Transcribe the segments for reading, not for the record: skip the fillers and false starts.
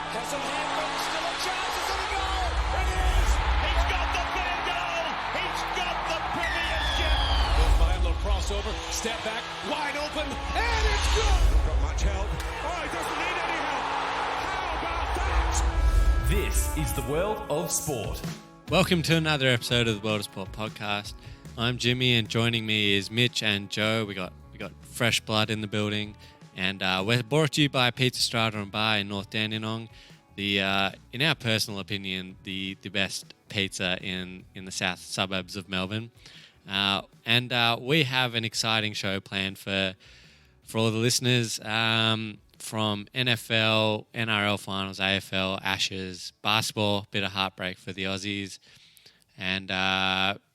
Kessel Hampton, still a chance, is it a goal? It is! He's got the big goal! He's got the premiership! Goes behind, little crossover, step back, wide open, and it's good! Not much help. Oh, he doesn't need any help. How about that? This is the World of Sport. Welcome to another episode of the World of Sport podcast. I'm Jimmy, and joining me is Mitch and Joe. We got fresh blood in the building, and we're brought to you by Pizza Strata and Bar in North Dandenong. The in our personal opinion, the best pizza in the south suburbs of Melbourne. And we have an exciting show planned for all the listeners, from NFL, NRL Finals, AFL, Ashes, basketball, bit of heartbreak for the Aussies, and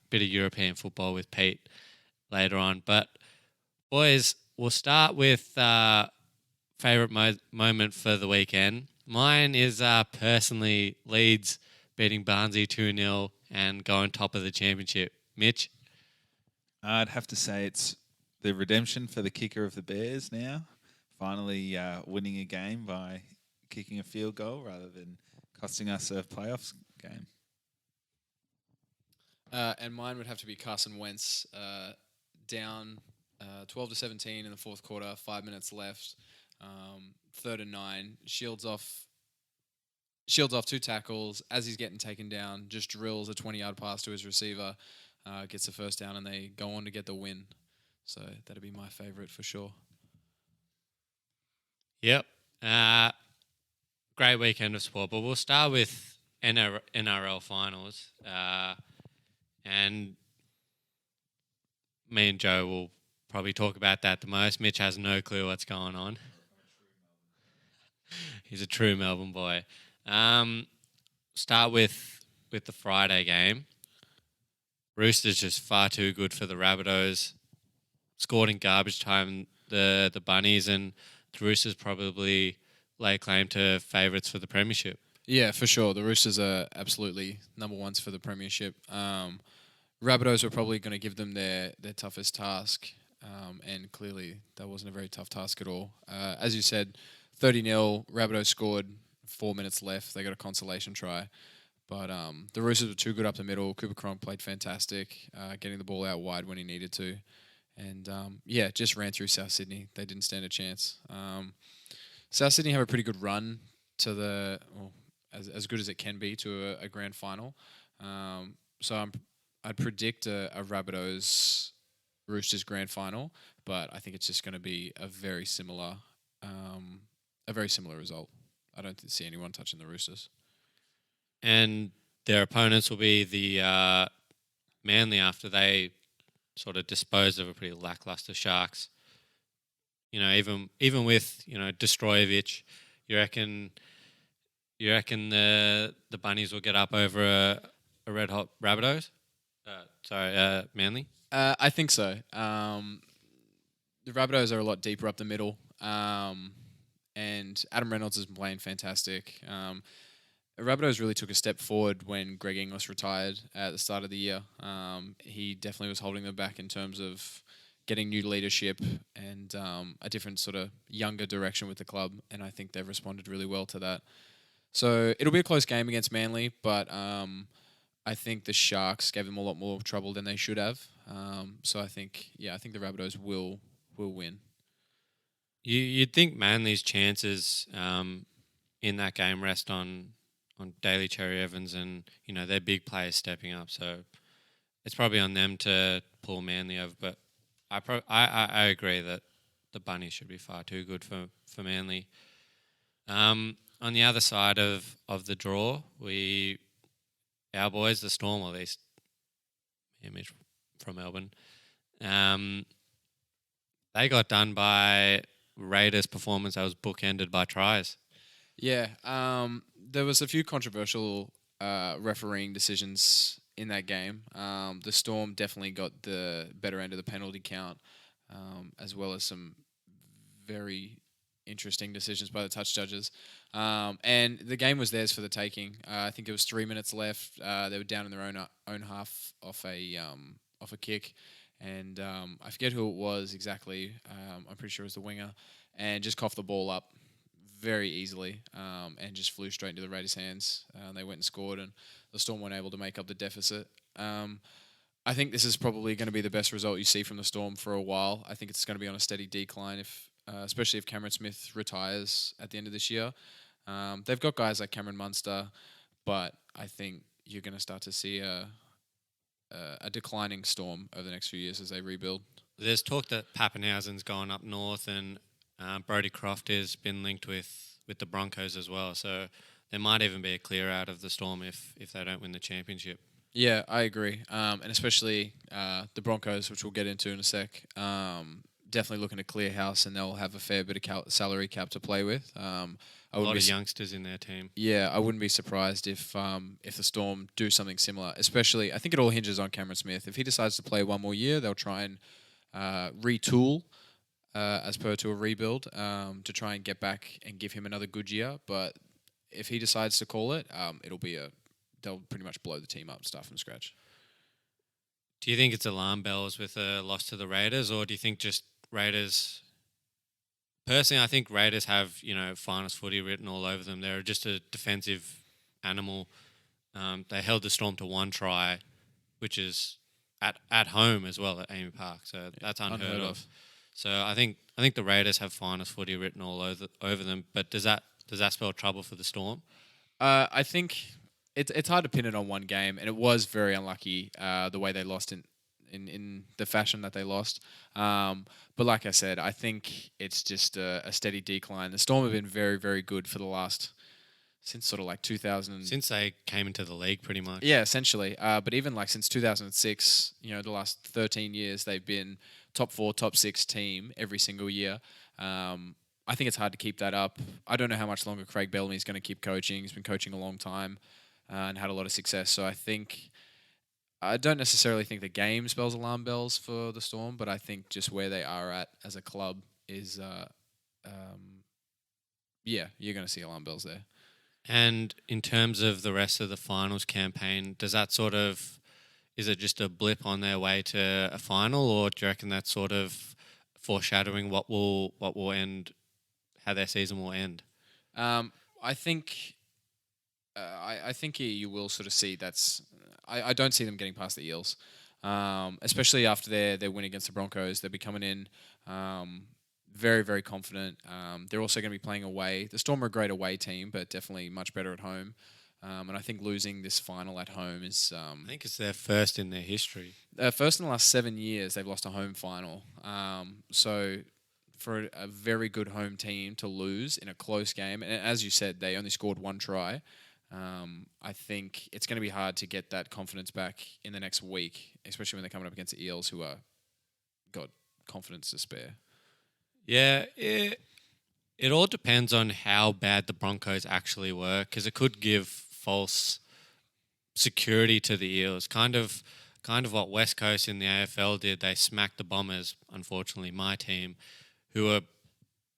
bit of European football with Pete later on. But boys, we'll start with favourite moment for the weekend. Mine is personally Leeds beating Barnsley 2-0 and going top of the championship. Mitch? I'd have to say it's the redemption for the kicker of the Bears now. Finally winning a game by kicking a field goal rather than costing us a playoffs game. And mine would have to be Carson Wentz, down 12-17 in the fourth quarter, 5 minutes left, 3rd and 9, shields off 2 tackles. As he's getting taken down, just drills a 20-yard pass to his receiver, gets the first down, and they go on to get the win. So that'd be my favourite for sure. Yep. Great weekend of sport, but we'll start with NRL Finals. And me and Joe will probably talk about that the most. Mitch has no clue what's going on. He's a true Melbourne boy. Start with the Friday game. Roosters just far too good for the Rabbitohs. Scored in garbage time, the Bunnies, and the Roosters probably lay claim to favourites for the premiership. Yeah, for sure. The Roosters are absolutely number ones for the premiership. Rabbitohs were probably going to give them their toughest task, and clearly that wasn't a very tough task at all. As you said, 30-0, Rabbitohs scored, 4 minutes left. They got a consolation try. But the Roosters were too good up the middle. Cooper Cronk played fantastic, getting the ball out wide when he needed to. And, just ran through South Sydney. They didn't stand a chance. South Sydney have a pretty good run to as good as it can be to a grand final. So I'd predict a Rabbitohs Roosters grand final, but I think it's just going to be a very similar result. I don't see anyone touching the Roosters. And their opponents will be the Manly after they sort of disposed of a pretty lackluster Sharks. You know, even with Destroyevich, you reckon the Bunnies will get up over a red hot Rabbitohs? Manly? I think so. The Rabbitohs are a lot deeper up the middle, and Adam Reynolds is playing fantastic. The Rabbitohs really took a step forward when Greg Inglis retired at the start of the year. He definitely was holding them back in terms of getting new leadership and a different sort of younger direction with the club, and I think they've responded really well to that. So it'll be a close game against Manly, but I think the Sharks gave them a lot more trouble than they should have. So I think the Rabbitohs will win. You'd think Manly's chances in that game rest on Daly Cherry Evans and their big players stepping up. So it's probably on them to pull Manly over. But I agree that the Bunnies should be far too good for Manly. On the other side of the draw, our boys, the Storm, at least, image from Melbourne, they got done by Raiders' performance that was bookended by tries. Yeah, there was a few controversial refereeing decisions in that game. The Storm definitely got the better end of the penalty count, as well as some very interesting decisions by the touch judges. And the game was theirs for the taking. I think it was 3 minutes left. They were down in their own half off a kick, and I forget who it was exactly. I'm pretty sure it was the winger, and just coughed the ball up very easily and just flew straight into the Raiders' hands. They went and scored, and the Storm weren't able to make up the deficit. I think this is probably going to be the best result you see from the Storm for a while. I think it's going to be on a steady decline, especially if Cameron Smith retires at the end of this year. They've got guys like Cameron Munster, but I think you're going to start to see a declining Storm over the next few years as they rebuild. There's talk that Pappenhausen's gone up north, and Brodie Croft has been linked with the Broncos as well. So there might even be a clear out of the Storm if they don't win the championship. Yeah, I agree. And especially the Broncos, which we'll get into in a sec, definitely looking to clear house, and they'll have a fair bit of salary cap to play with. A lot of youngsters in their team. Yeah, I wouldn't be surprised if the Storm do something similar. Especially, I think it all hinges on Cameron Smith. If he decides to play one more year, they'll try and retool as per to a rebuild to try and get back and give him another good year. But if he decides to call it, they'll pretty much blow the team up, start from scratch. Do you think it's alarm bells with a loss to the Raiders, or do you think just Raiders? Personally, I think Raiders have, finals footy written all over them. They're just a defensive animal. They held the Storm to 1 try, which is at home as well at Amy Park. So that's unheard of. So I think the Raiders have finals footy written all over them. But does that spell trouble for the Storm? I think it's hard to pin it on one game, and it was very unlucky the way they lost in the fashion that they lost. But like I said, I think it's just a steady decline. The Storm have been very, very good for the last, since sort of like 2000. Since they came into the league, pretty much. Yeah, essentially. But even like since 2006, the last 13 years, they've been top 4, top 6 team every single year. I think it's hard to keep that up. I don't know how much longer Craig Bellamy's going to keep coaching. He's been coaching a long time and had a lot of success. So I don't necessarily think the game spells alarm bells for the Storm, but I think just where they are at as a club is, you're going to see alarm bells there. And in terms of the rest of the finals campaign, does that is it just a blip on their way to a final, or do you reckon that's sort of foreshadowing what will end, how their season will end? I think you will sort of see that's. I don't see them getting past the Eels, especially after their win against the Broncos. They'll be coming in very, very confident. They're also going to be playing away. The Storm are a great away team, but definitely much better at home. And I think losing this final at home is... I think it's their first in their history. First in the last 7 years, they've lost a home final. So for a very good home team to lose in a close game, and as you said, they only scored 1 try, I think it's going to be hard to get that confidence back in the next week, especially when they're coming up against the Eels, who are got confidence to spare. Yeah, it all depends on how bad the Broncos actually were, because it could give false security to the Eels. Kind of what West Coast in the AFL did. They smacked the Bombers, unfortunately, my team, who were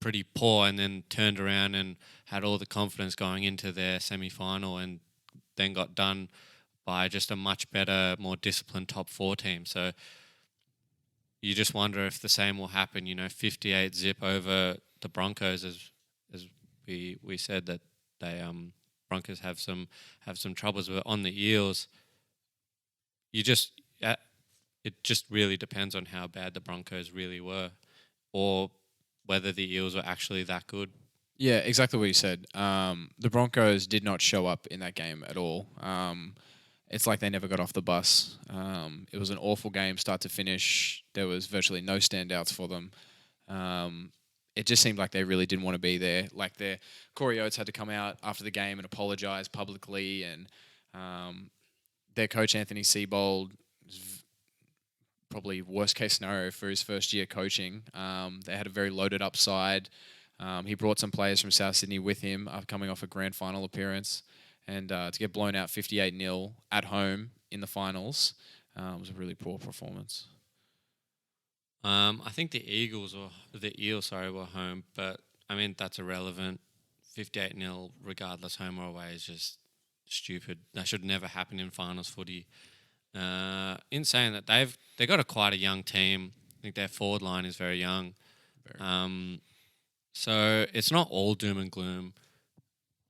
pretty poor, and then turned around and had all the confidence going into their semi-final, and then got done by just a much better, more disciplined top 4 team. So you just wonder if the same will happen. 58-0 over the Broncos, as we said that they Broncos have some troubles with on the Eels. It just really depends on how bad the Broncos really were, or whether the Eels were actually that good. Yeah, exactly what you said. The Broncos did not show up in that game at all. It's like they never got off the bus. It was an awful game, start to finish. There was virtually no standouts for them. It just seemed like they really didn't want to be there. Like Corey Oates had to come out after the game and apologise publicly, and their coach Anthony Seibold, probably worst case scenario for his first year coaching. They had a very loaded up side. He brought some players from South Sydney with him coming off a grand final appearance, and to get blown out 58-0 at home in the finals was a really poor performance. I think the Eels were home, but I mean that's irrelevant. 58-0, regardless, home or away, is just stupid. That should never happen in finals footy. In saying that, they got quite a young team. I think their forward line is very young. So it's not all doom and gloom.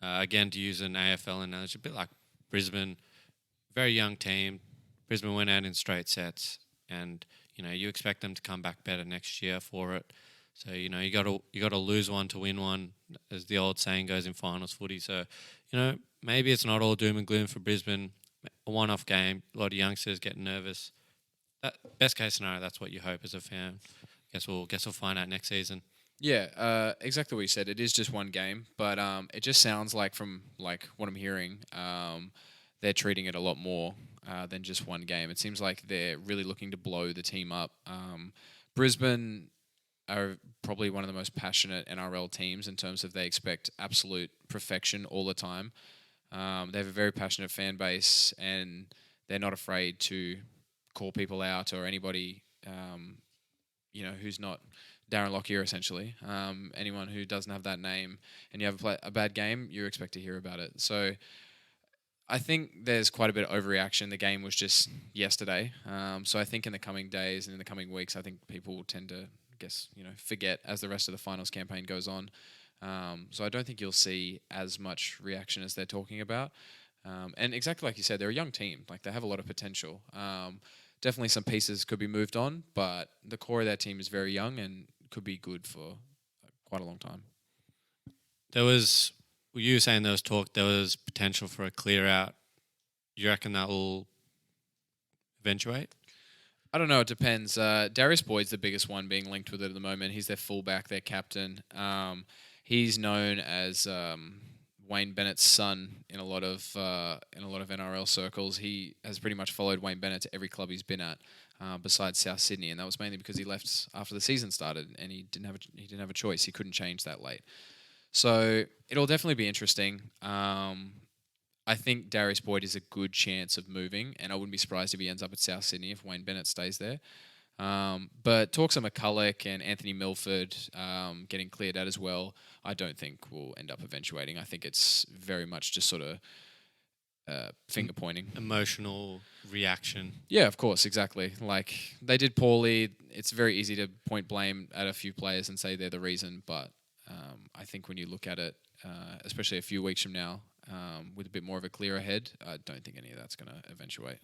Again, to use an AFL analogy, a bit like Brisbane, very young team. Brisbane went out in straight sets, and you expect them to come back better next year for it. So you got to lose one to win one, as the old saying goes in finals footy. So maybe it's not all doom and gloom for Brisbane. A one-off game, a lot of youngsters getting nervous. Best case scenario, that's what you hope as a fan. Guess we'll find out next season. Yeah, exactly what you said. It is just one game, but it just sounds like from like what I'm hearing, they're treating it a lot more than just one game. It seems like they're really looking to blow the team up. Brisbane are probably one of the most passionate NRL teams in terms of they expect absolute perfection all the time. They have a very passionate fan base, and they're not afraid to call people out or anybody, who's not Darren Lockyer, essentially. Anyone who doesn't have that name and you have a bad game, you expect to hear about it. So I think there's quite a bit of overreaction. The game was just yesterday. So I think in the coming days and in the coming weeks, I think people will tend to, forget as the rest of the finals campaign goes on. So I don't think you'll see as much reaction as they're talking about. And exactly like you said, they're a young team. Like, they have a lot of potential. Definitely some pieces could be moved on, but the core of that team is very young and could be good for quite a long time. You were saying there was potential for a clear out. You reckon that will eventuate? I don't know. It depends. Darius Boyd's the biggest one being linked with it at the moment. He's their fullback, their captain. He's known as Wayne Bennett's son in a lot of NRL circles. He has pretty much followed Wayne Bennett to every club he's been at, besides South Sydney, and that was mainly because he left after the season started, and he didn't have a choice. He couldn't change that late. So it'll definitely be interesting. I think Darius Boyd is a good chance of moving, and I wouldn't be surprised if he ends up at South Sydney if Wayne Bennett stays there. But talks of McCulloch and Anthony Milford getting cleared out as well, I don't think will end up eventuating. I think it's very much just sort of finger pointing. Emotional reaction. Yeah, of course, exactly. Like, they did poorly. It's very easy to point blame at a few players and say they're the reason, but I think when you look at it, especially a few weeks from now, with a bit more of a clearer head, I don't think any of that's going to eventuate.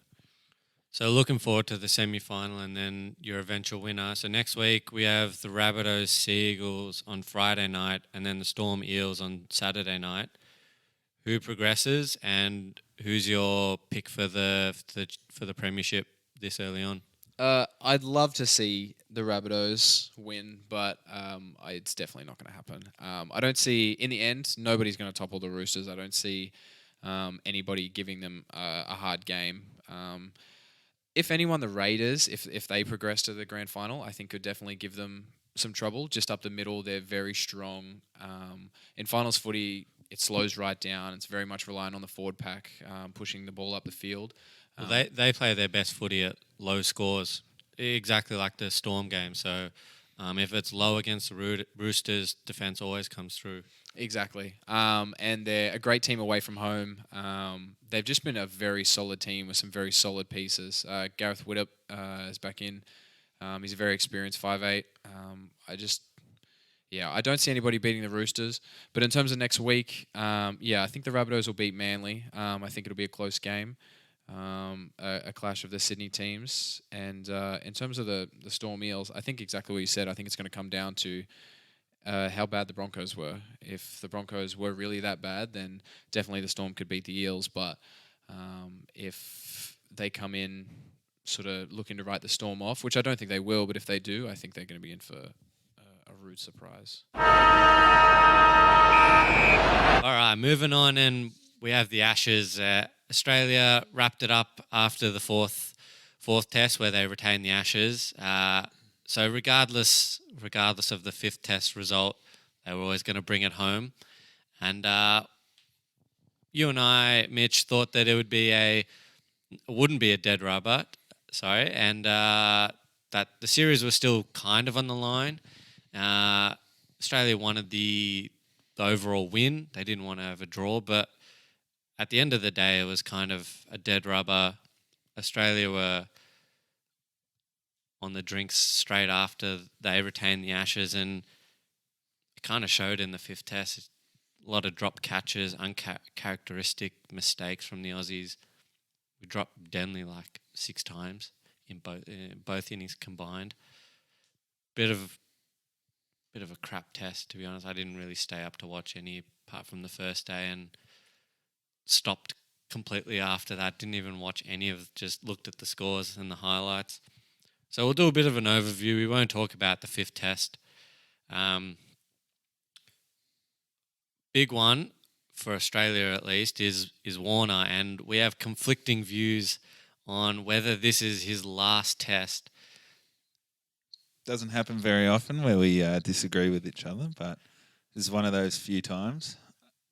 So looking forward to the semi-final and then your eventual winner. So next week we have the Rabbitohs Seagulls on Friday night and then the Storm Eels on Saturday night. Who progresses and who's your pick for the premiership this early on? I'd love to see the Rabbitohs win, but it's definitely not going to happen. I don't see, in the end, nobody's going to topple the Roosters. I don't see anybody giving them a hard game. If anyone, the Raiders, if they progress to the grand final, I think could definitely give them some trouble. Just up the middle, they're very strong. In finals footy, it slows right down. It's very much reliant on the forward pack pushing the ball up the field. Well, they play their best footy at low scores, exactly like the Storm game. So if it's low against the Roosters, defense always comes through. Exactly. And they're a great team away from home. They've just been a very solid team with some very solid pieces. Gareth Widdop is back in. He's a very experienced 5'8". I don't see anybody beating the Roosters. But in terms of next week, I think the Rabbitohs will beat Manly. I think it'll be a close game. A clash of the Sydney teams. And in terms of the Storm Eels, I think exactly what you said. I think it's going to come down to how bad the Broncos were. If the Broncos were really that bad, then definitely the Storm could beat the Eels. But if they come in sort of looking to write the Storm off, which I don't think they will, but if they do, I think they're going to be in for a rude surprise. All right, moving on, and we have the Ashes. Australia wrapped it up after the fourth test where they retained the Ashes. So regardless of the fifth test result, they were always going to bring it home. And you and I, Mitch, thought that it wouldn't be a dead rubber. And that the series was still kind of on the line. Australia wanted the overall win. They didn't want to have a draw, but at the end of the day, it was kind of a dead rubber. Australia were on the drinks straight after they retained the Ashes, and it kind of showed in the fifth test. A lot of drop catches, uncharacteristic mistakes from the Aussies. We dropped Denley like 6 times in both innings combined. Bit of a crap test, to be honest. I didn't really stay up to watch any apart from the first day and stopped completely after that. Didn't even watch any of, just looked at the scores and the highlights. So we'll do a bit of an overview. We won't talk about the fifth test. Big one for Australia, at least, is Warner, and we have conflicting views on whether this is his last test. Doesn't happen very often where we disagree with each other, but this is one of those few times.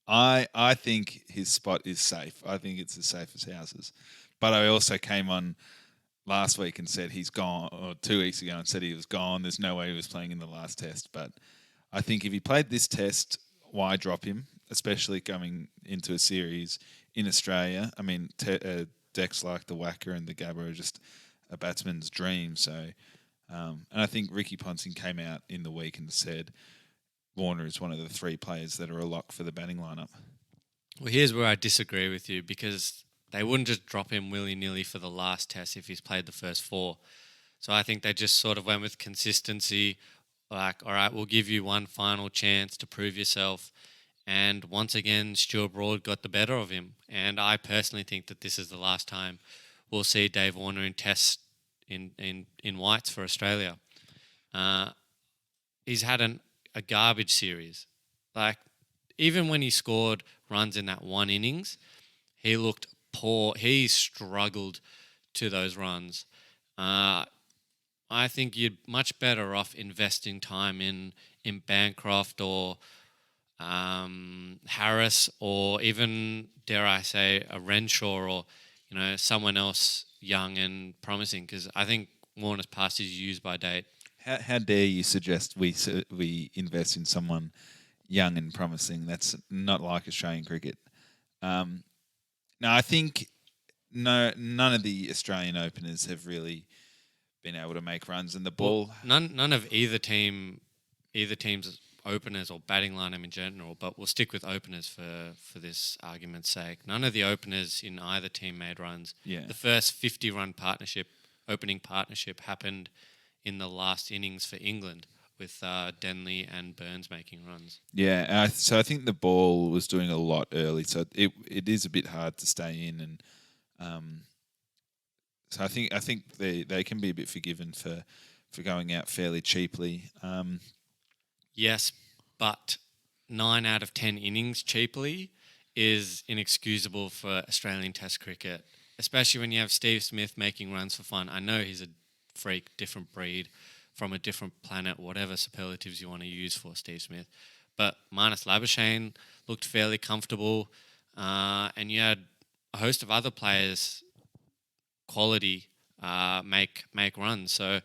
I think his spot is safe. I think it's as safe as houses. But I also came on last week and said he's gone, or 2 weeks ago and said he was gone. There's no way he was playing in the last test. But I think if he played this test, why drop him, especially coming into a series in Australia? I mean, decks like the Wacker and the Gabba are just a batsman's dream. So, and I think Ricky Ponting came out in the week and said Warner is one of the 3 players that are a lock for the batting lineup. Well, here's where I disagree with you, because they wouldn't just drop him willy-nilly for the last test if he's played the first 4. So I think they just sort of went with consistency, like, all right, we'll give you one final chance to prove yourself. And once again, Stuart Broad got the better of him. And I personally think that this is the last time we'll see Dave Warner in tests in whites for Australia. He's had a garbage series. Like, even when he scored runs in that one innings, he looked poor. He struggled to those runs. I think you're much better off investing time in Bancroft or Harris, or even, dare I say, a Renshaw, or someone else young and promising, because I think Warner's past his use by date. How dare you suggest we invest in someone young and promising? That's not like Australian cricket. No, I think none of the Australian openers have really been able to make runs, and the ball. Well, none of either team's openers or batting lineup in general, but we'll stick with openers for this argument's sake. None of the openers in either team made runs. Yeah. The first 50-run opening partnership happened in the last innings for England, with Denley and Burns making runs. Yeah, so I think the ball was doing a lot early, so it is a bit hard to stay in, and so I think they can be a bit forgiven for going out fairly cheaply. Yes, but 9 out of 10 innings cheaply is inexcusable for Australian Test cricket, especially when you have Steve Smith making runs for fun. I know he's a freak, different breed, from a different planet, whatever superlatives you want to use for Steve Smith. But Marnus Labuschagne looked fairly comfortable, and you had a host of other players, quality, make runs. So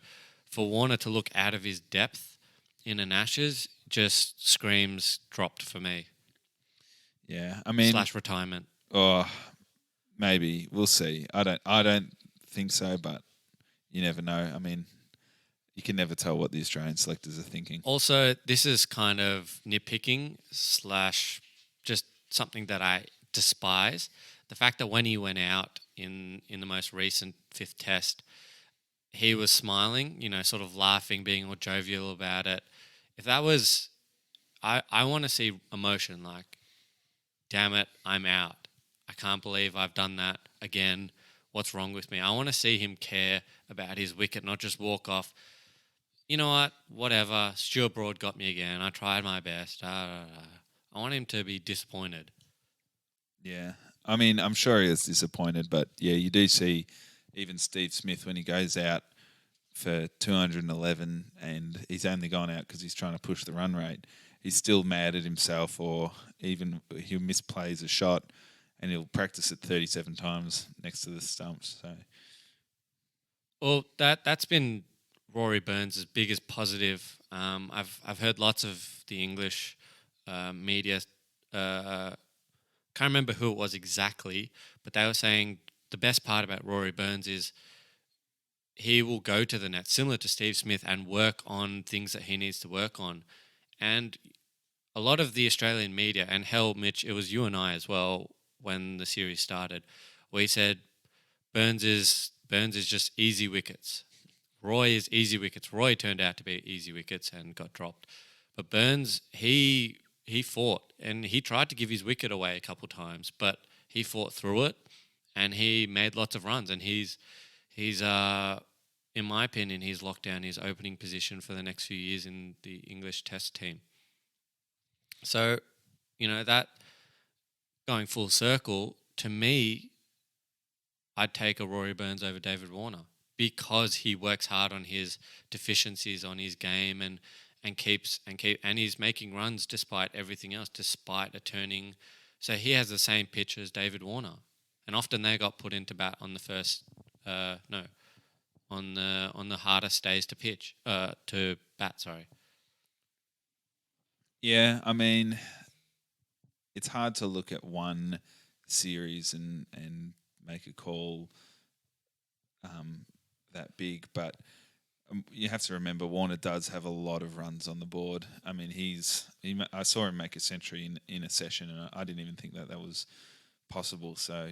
for Warner to look out of his depth in an Ashes just screams dropped for me. Yeah, I mean, / retirement. Oh, maybe we'll see. I don't think so, but you never know. I mean, you can never tell what the Australian selectors are thinking. Also, this is kind of nitpicking / just something that I despise. The fact that when he went out in the most recent 5th test, he was smiling, sort of laughing, being all jovial about it. If that was, I want to see emotion, like, damn it, I'm out. I can't believe I've done that again. What's wrong with me? I want to see him care about his wicket, not just walk off. You know what? Whatever. Stuart Broad got me again. I tried my best. I want him to be disappointed. Yeah. I mean, I'm sure he is disappointed, but yeah, you do see even Steve Smith when he goes out for 211 and he's only gone out because he's trying to push the run rate. He's still mad at himself, or even he'll misplays a shot and he'll practice it 37 times next to the stumps. So, well, that's been Rory Burns' biggest positive. I've heard lots of the English media. Can't remember who it was exactly, but they were saying the best part about Rory Burns is he will go to the net, similar to Steve Smith, and work on things that he needs to work on. And a lot of the Australian media, and hell, Mitch, it was you and I as well when the series started. We said Burns is just easy wickets. Roy is easy wickets. Roy turned out to be easy wickets and got dropped. But Burns, he fought and he tried to give his wicket away a couple times, but he fought through it and he made lots of runs. And he's in my opinion, he's locked down his opening position for the next few years in the English Test team. So, that going full circle, to me, I'd take a Rory Burns over David Warner because he works hard on his deficiencies on his game and he's making runs despite everything else, despite a turning. So he has the same pitch as David Warner, and often they got put into bat on the first on the hardest days to bat. Sorry. Yeah, I mean, it's hard to look at one series and make a call that big, but you have to remember Warner does have a lot of runs on the board. I mean, I saw him make a century in a session, and I didn't even think that was possible. So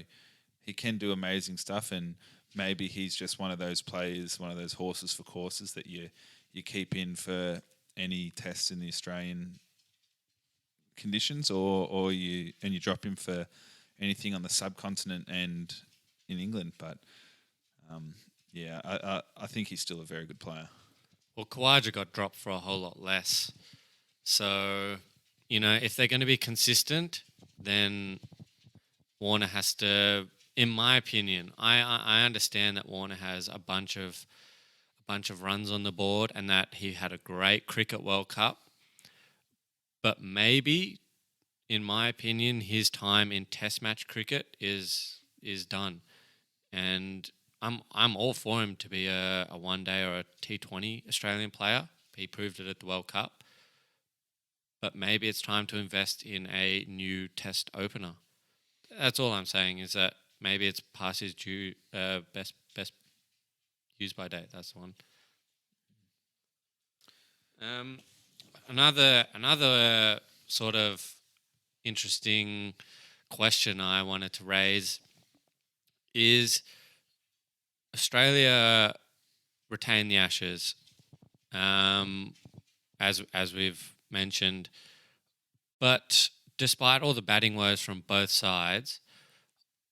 he can do amazing stuff, and maybe he's just one of those players, one of those horses for courses that you keep in for any test in the Australian conditions, or you drop him for anything on the subcontinent and in England. But I think he's still a very good player. Well, Kawaja got dropped for a whole lot less. So, if they're going to be consistent, then Warner has to, in my opinion, I understand that Warner has a bunch of runs on the board and that he had a great Cricket World Cup. But maybe, in my opinion, his time in Test match cricket is done. And I'm all for him to be a one-day or a T20 Australian player. He proved it at the World Cup. But maybe it's time to invest in a new Test opener. That's all I'm saying, is that maybe it's past his due best use by date. That's the one. Another sort of interesting question I wanted to raise is Australia retained the Ashes, as we've mentioned, but despite all the batting woes from both sides,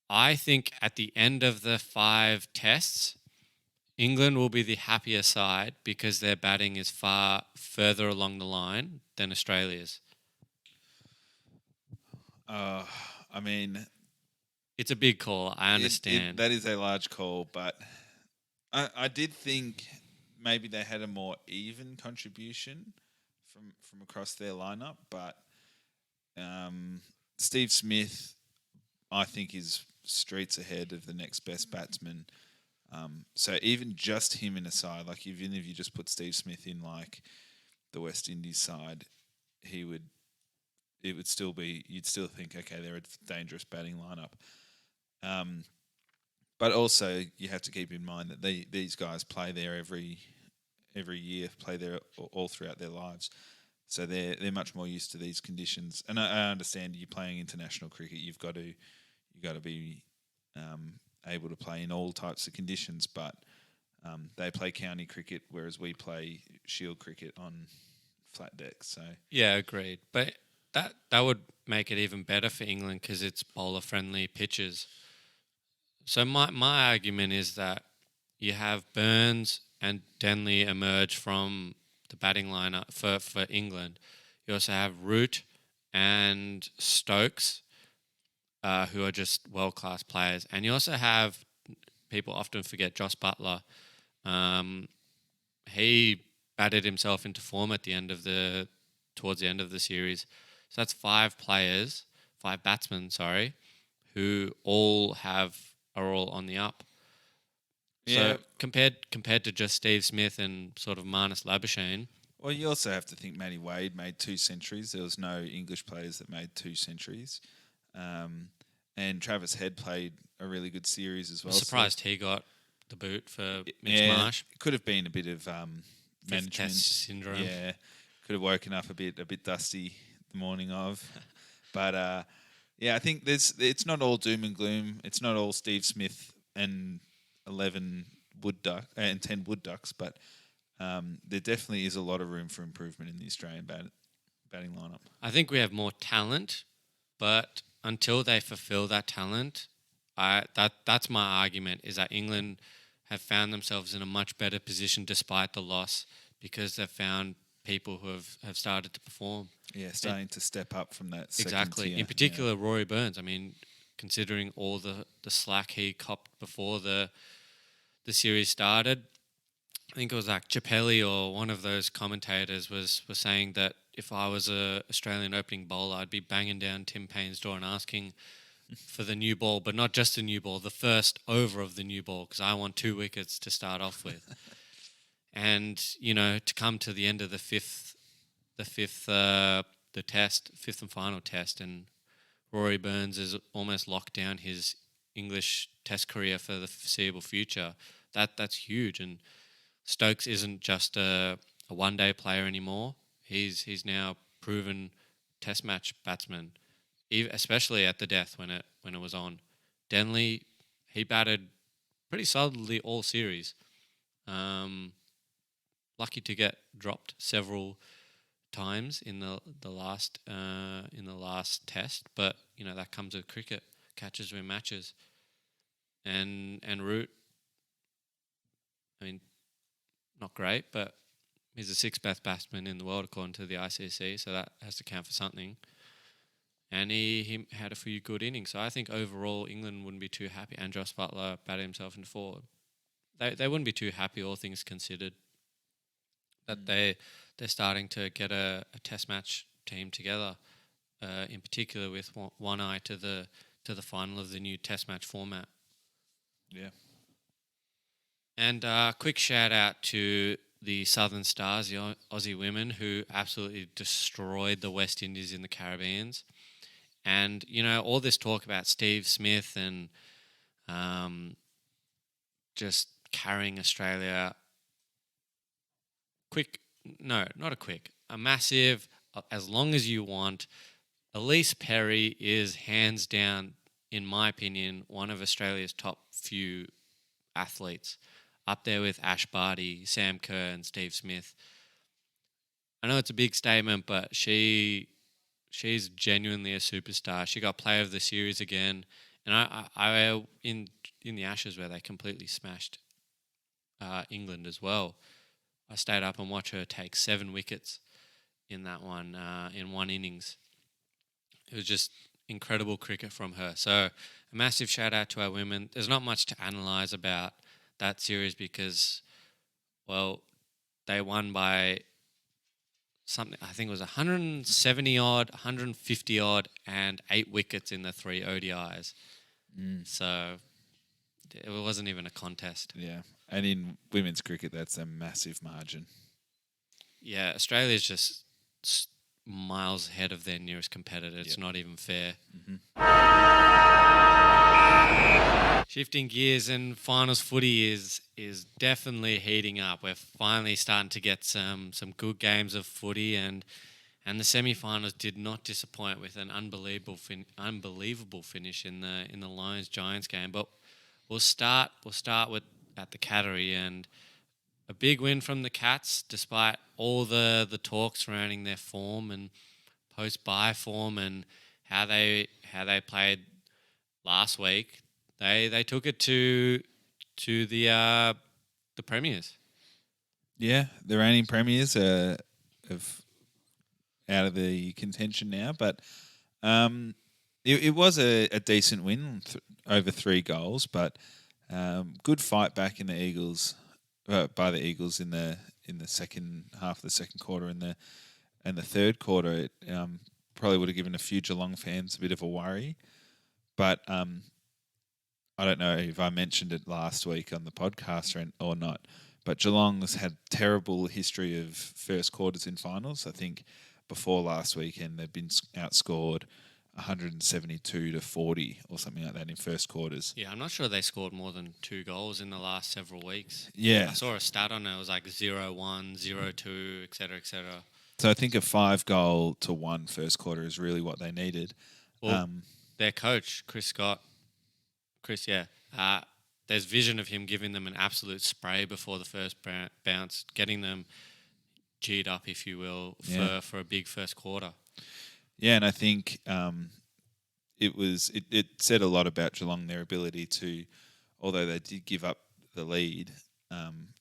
I think at the end of the 5 tests, England will be the happier side because their batting is far further along the line than Australia's. I mean, it's a big call. I understand. That is a large call, but I did think maybe they had a more even contribution from across their lineup. But Steve Smith, I think, is streets ahead of the next best batsman. So even just him in a side, like even if you just put Steve Smith in like the West Indies side, it would still be, you'd still think, okay, they're a dangerous batting lineup. But also you have to keep in mind that these guys play there every year, play there all throughout their lives. So they're much more used to these conditions. And I understand you're playing international cricket, you've got to be able to play in all types of conditions, but they play county cricket, whereas we play shield cricket on flat decks. So yeah, agreed. But that would make it even better for England because it's bowler-friendly pitches. So my argument is that you have Burns and Denley emerge from the batting lineup for England. You also have Root and Stokes, who are just world-class players. And you also have, people often forget, Joss Buttler. He batted himself into form towards the end of the series. So that's 5 batsmen, who are all on the up. yeah. So compared to just Steve Smith and sort of Marnus Labuschagne. Well, you also have to think Matty Wade made 2 centuries. There was no English players that made 2 centuries. And Travis Head played a really good series as well. I'm surprised he got the boot for Mitch Marsh. It could have been a bit of management test syndrome. Yeah, could have woken up a bit dusty the morning of. But I think it's not all doom and gloom. It's not all Steve Smith and 11 and 10 wood ducks, but there definitely is a lot of room for improvement in the Australian batting lineup. I think we have more talent, but until they fulfill that talent, that's my argument, is that England have found themselves in a much better position despite the loss because they've found people who have started to perform. Yeah, starting to step up from that second Exactly. tier. In particular, Rory Burns. I mean, considering all the slack he copped before the series started, I think it was like Chappelli or one of those commentators was saying that if I was a Australian opening bowler, I'd be banging down Tim Payne's door and asking for the new ball, but not just the new ball, the first over of the new ball, because I want 2 wickets to start off with. And, to come to the end of the fifth and final test, and Rory Burns is almost locked down his English Test career for the foreseeable future. That's huge. And Stokes isn't just a one-day player anymore. He's now proven Test match batsman, especially at the death when it was on. Denley, he batted pretty solidly all series. Lucky to get dropped several times in the last test, but that comes with cricket. Catches win matches. And Root, I mean, not great, but he's the 6th best batsman in the world according to the ICC, so that has to count for something. And he had a few good innings, so I think overall England wouldn't be too happy. And Joss Butler batted himself into forward. They wouldn't be too happy, all things considered, that they're starting to get a Test match team together, in particular with one eye to the final of the new Test match format. Yeah. And quick shout out to the Southern Stars, the Aussie women, who absolutely destroyed the West Indies in the Caribbeans. And, all this talk about Steve Smith and just carrying Australia a massive, as long as you want. Elise Perry is hands down, in my opinion, one of Australia's top few athletes, up there with Ash Barty, Sam Kerr and Steve Smith. I know it's a big statement, but she's genuinely a superstar. She got Player of the Series again, and I in the Ashes where they completely smashed England as well. I stayed up and watched her take 7 wickets in that one, in one innings. It was just incredible cricket from her. So a massive shout out to our women. There's not much to analyse about that series because, well, they won by something, I think it was 170 odd, 150 odd, and 8 wickets in the 3 ODIs. So it wasn't even a contest. Yeah. And in women's cricket, that's a massive margin. Yeah, Australia's just miles ahead of their nearest competitor. It's not even fair. Shifting gears, and finals footy is definitely heating up. We're finally starting to get some good games of footy, and the semi-finals did not disappoint with an unbelievable finish in the Lions Giants game. But we'll start with at the Cattery, and a big win from the Cats despite all the talk surrounding their form and post-bye form and how they played last week. They took it to the premiers. Yeah, the reigning premiers are out of the contention now, but it was a decent win over 3 goals, but good fight back in the Eagles by the Eagles in the second half of the second quarter and the third quarter. It probably would have given a few Geelong fans a bit of a worry, but I don't know if I mentioned it last week on the podcast or not, but Geelong has had terrible history of first quarters in finals. I think before last weekend they've been outscored 172-40 or something like that in first quarters. Yeah, I'm not sure they scored more than 2 goals in the last several weeks. Yeah. I saw a stat on it. It was like 0-1, 0-2, etc., etc. So I think a 5-goal-1 first quarter is really what they needed. Well, their coach, Chris, there's vision of him giving them an absolute spray before the first bounce, getting them G'd up, if you will, for a big first quarter. Yeah, and I think it said a lot about Geelong, their ability to, although they did give up the lead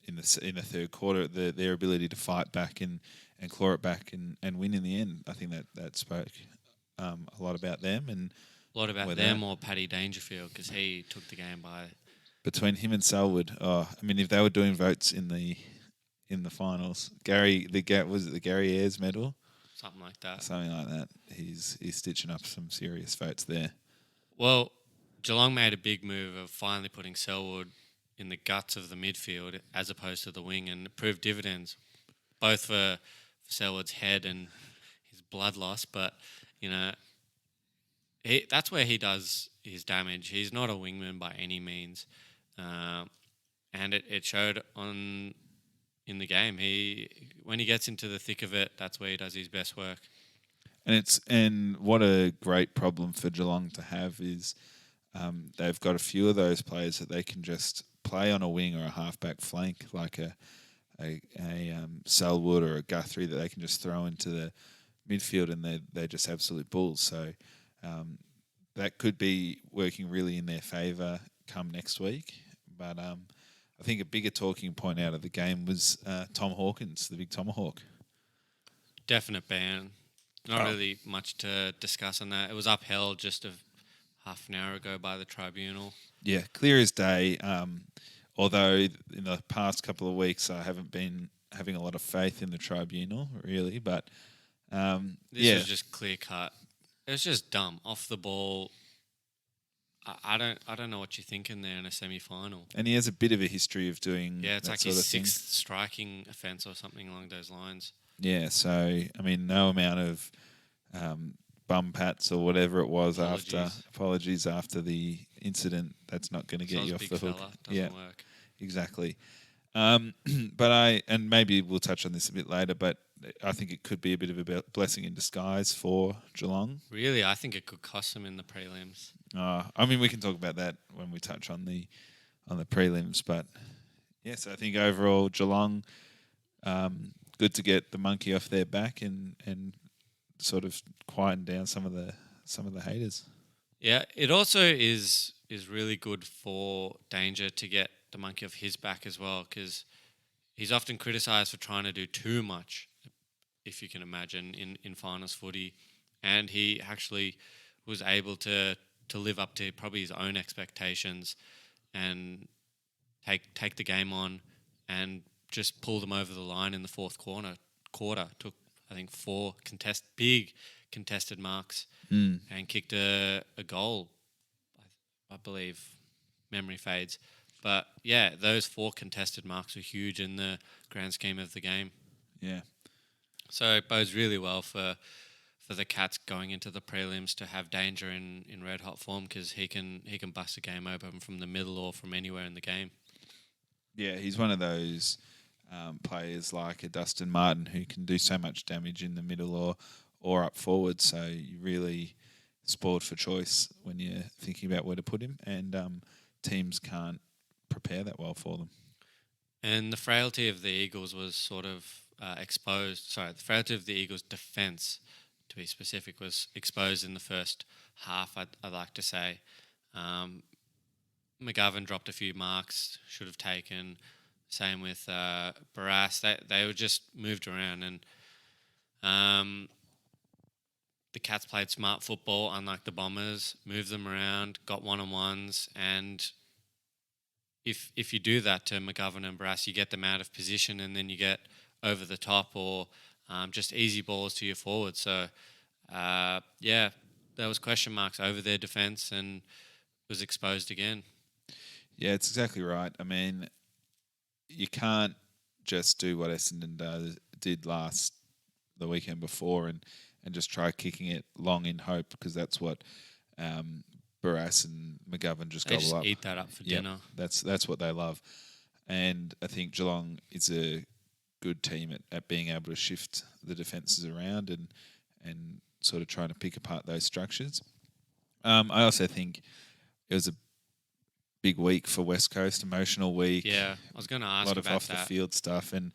in the third quarter, their ability to fight back and claw it back and win in the end. I think that spoke a lot about them and a lot about them or Paddy Dangerfield, because he took the game by. Between him and Selwood, if they were doing votes in the finals, was it the Gary Ayres medal? Something like that. Something like that. He's stitching up some serious votes there. Well, Geelong made a big move of finally putting Selwood in the guts of the midfield as opposed to the wing, and it proved dividends, both for Selwood's head and his blood loss. But, that's where he does his damage. He's not a wingman by any means. And it showed in the game. When he gets into the thick of it, that's where he does his best work. And what a great problem for Geelong to have is they've got a few of those players that they can just play on a wing or a halfback flank, like a Selwood or a Guthrie, that they can just throw into the midfield, and they're just absolute bulls. So that could be working really in their favour come next week. But I think a bigger talking point out of the game was Tom Hawkins, the big tomahawk. Definite ban. Not really much to discuss on that. It was upheld just half an hour ago by the tribunal. Yeah, clear as day. Although in the past couple of weeks I haven't been having a lot of faith in the tribunal, really. But this was just clear cut. It was just dumb, off the ball. I don't know what you're thinking there in a semi-final. And he has a bit of a history of doing it's that like sort his of thing. sixth striking offence or something along those lines. Yeah, so no amount of bum pats or whatever it was apologies after the incident. That's not going to get you off the hook. Doesn't work. Exactly. But maybe we'll touch on this a bit later, but I think it could be a bit of a blessing in disguise for Geelong. Really, I think it could cost them in the prelims. We can talk about that when we touch on the prelims. But yes, I think overall Geelong, good to get the monkey off their back and sort of quieten down some of the haters. Yeah, it also is really good for Danger to get the monkey off his back as well, because he's often criticised for trying to do too much, if you can imagine, in finals footy, and he actually was able to live up to probably his own expectations and take the game on and just pull them over the line in the fourth quarter. Took, I think, 4 big contested marks and kicked a goal, I believe. Memory fades. But, yeah, those 4 contested marks were huge in the grand scheme of the game. Yeah. So it bodes really well for the Cats going into the prelims to have Danger in red hot form, because he can bust a game open from the middle or from anywhere in the game. Yeah, he's one of those players like a Dustin Martin who can do so much damage in the middle or up forward. So you really spoiled for choice when you're thinking about where to put him, and teams can't prepare that well for them. And the frailty of the Eagles was sort of exposed. Sorry, the frailty of the Eagles' defence, to be specific, was exposed in the first half, I'd like to say. McGovern dropped a few marks, should have taken. Same with Barras. They were just moved around, and the Cats played smart football, unlike the Bombers. Moved them around, got one-on-ones, and if you do that to McGovern and Barras, you get them out of position, and then you get over the top or just easy balls to your forward. So, there was question marks over their defence and was exposed again. Yeah, it's exactly right. You can't just do what Essendon did the weekend before and just try kicking it long in hope, because that's what Barras and McGovern just gobble up. Eat that up for dinner. That's what they love. And I think Geelong is a good team at being able to shift the defences around and sort of trying to pick apart those structures. I also think it was a big week for West Coast, emotional week. Yeah, I was going to A ask lot of about off that. the field stuff, and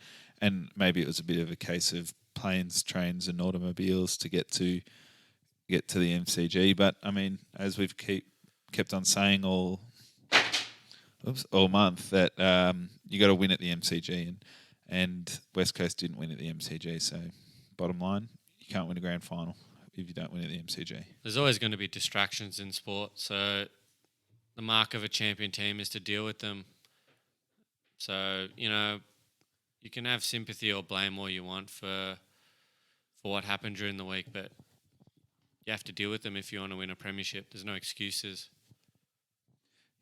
maybe it was a bit of a case of planes, trains, and automobiles to get to the MCG. But I mean, as we've kept on saying all month, that you got to win at the MCG, and West Coast didn't win at the MCG. So, bottom line, you can't win a grand final if you don't win at the MCG. There's always going to be distractions in sport, so the mark of a champion team is to deal with them. So, you know, you can have sympathy or blame all you want for what happened during the week, but you have to deal with them if you want to win a premiership. There's no excuses.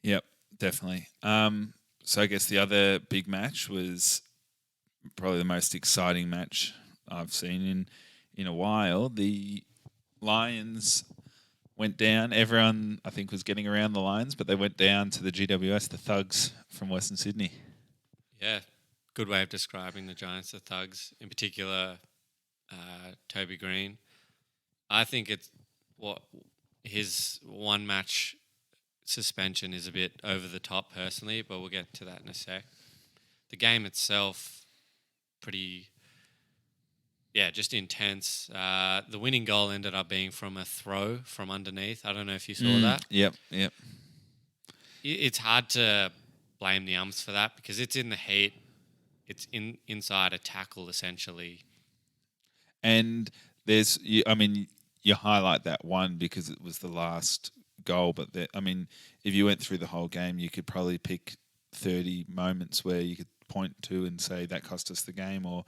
Yep, definitely. So I guess the other big match was probably the most exciting match I've seen in a while. The Lions went down. Everyone, I think, was getting around the Lions, but they went down to the GWS, the Thugs from Western Sydney. Yeah, good way of describing the Giants, the Thugs. In particular, Toby Green. I think it's his one match suspension is a bit over the top personally, but we'll get to that in a sec. The game itself, pretty, just intense. The winning goal ended up being from a throw from underneath. I don't know if you saw that. Yep. It's hard to blame the umps for that because it's in the heat. It's inside a tackle essentially. And you highlight that one because it was the last goal, but if you went through the whole game, you could probably pick 30 moments where you could point to and say that cost us the game or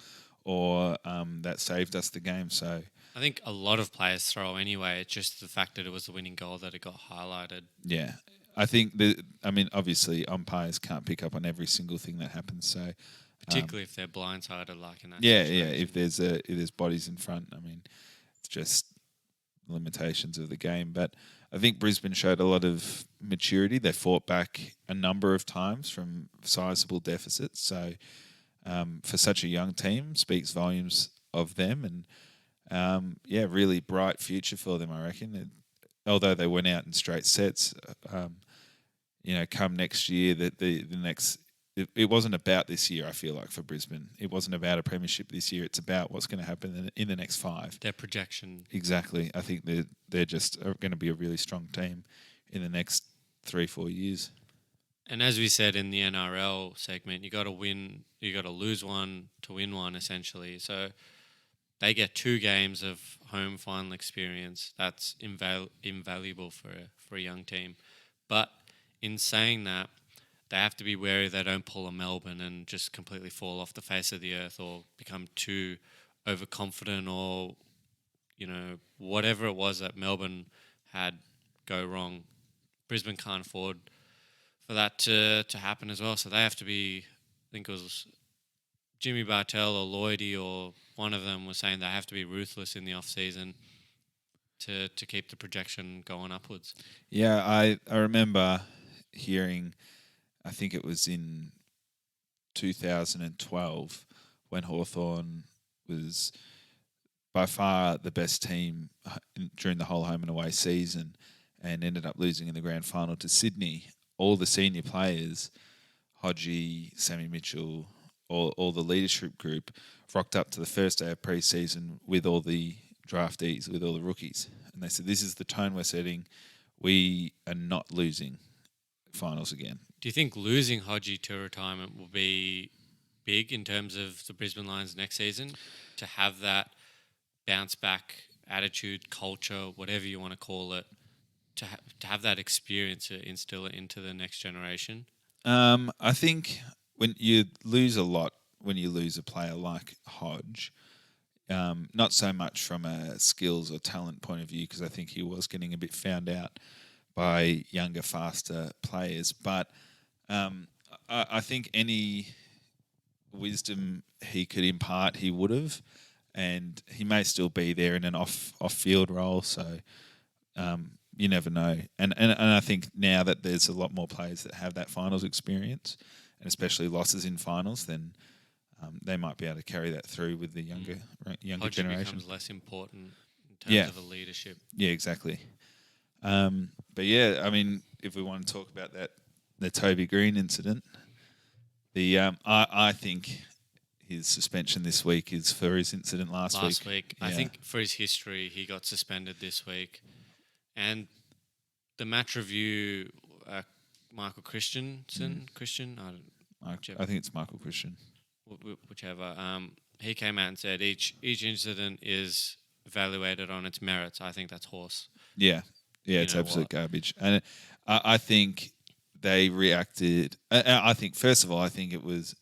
that saved us the game. So I think a lot of players throw anyway. It's just the fact that it was the winning goal that it got highlighted. Yeah, I think obviously umpires can't pick up on every single thing that happens. So particularly if they're blindsided, like in that. Yeah. situation. If there's bodies in front, it's just limitations of the game. But I think Brisbane showed a lot of maturity. They fought back a number of times from sizable deficits. So for such a young team, speaks volumes of them. And really bright future for them, I reckon. Although they went out in straight sets, come next year, the next. It wasn't about this year, I feel like, for Brisbane. It wasn't about a premiership this year. It's about what's going to happen in the next 5. Their projection. Exactly. I think they're just going to be a really strong team in the next 3-4 years. And as we said in the NRL segment, you got to win, you got to lose one to win one, essentially. So they get 2 games of home final experience. That's invaluable for a young team. But in saying that, they have to be wary they don't pull a Melbourne and just completely fall off the face of the earth or become too overconfident or, whatever it was that Melbourne had go wrong. Brisbane can't afford for that to happen as well. So they have to be, I think it was Jimmy Bartell or Lloydie or one of them was saying they have to be ruthless in the off-season to keep the projection going upwards. Yeah, I remember hearing... I think it was in 2012 when Hawthorn was by far the best team during the whole home and away season and ended up losing in the grand final to Sydney. All the senior players, Hodgie, Sammy Mitchell, all the leadership group rocked up to the first day of pre-season with all the draftees, with all the rookies. And they said, this is the tone we're setting. We are not losing finals again. Do you think losing Hodgie to retirement will be big in terms of the Brisbane Lions next season? To have that bounce back attitude, culture, whatever you want to call it, to have that experience to instill it into the next generation? I think when you lose a lot, when you lose a player like Hodge, not so much from a skills or talent point of view, because I think he was getting a bit found out by younger, faster players. But I think any wisdom he could impart, he would have. And he may still be there in an off-field role. So you never know. And I think now that there's a lot more players that have that finals experience, and especially losses in finals, then they might be able to carry that through with the younger Hodgie generation. becomes less important in terms Yeah. of the leadership. Yeah, exactly. But yeah, I mean, if we want to talk about the Toby Green incident, I think his suspension this week is for his incident last week. I Yeah. think for his history, he got suspended this week. And the match review, Michael Christiansen, I think it's Michael Christian. whichever, he came out and said each incident is evaluated on its merits. I think that's horse. Yeah, You it's know absolute what? garbage. And I think they reacted. I think, first of all, I think it was,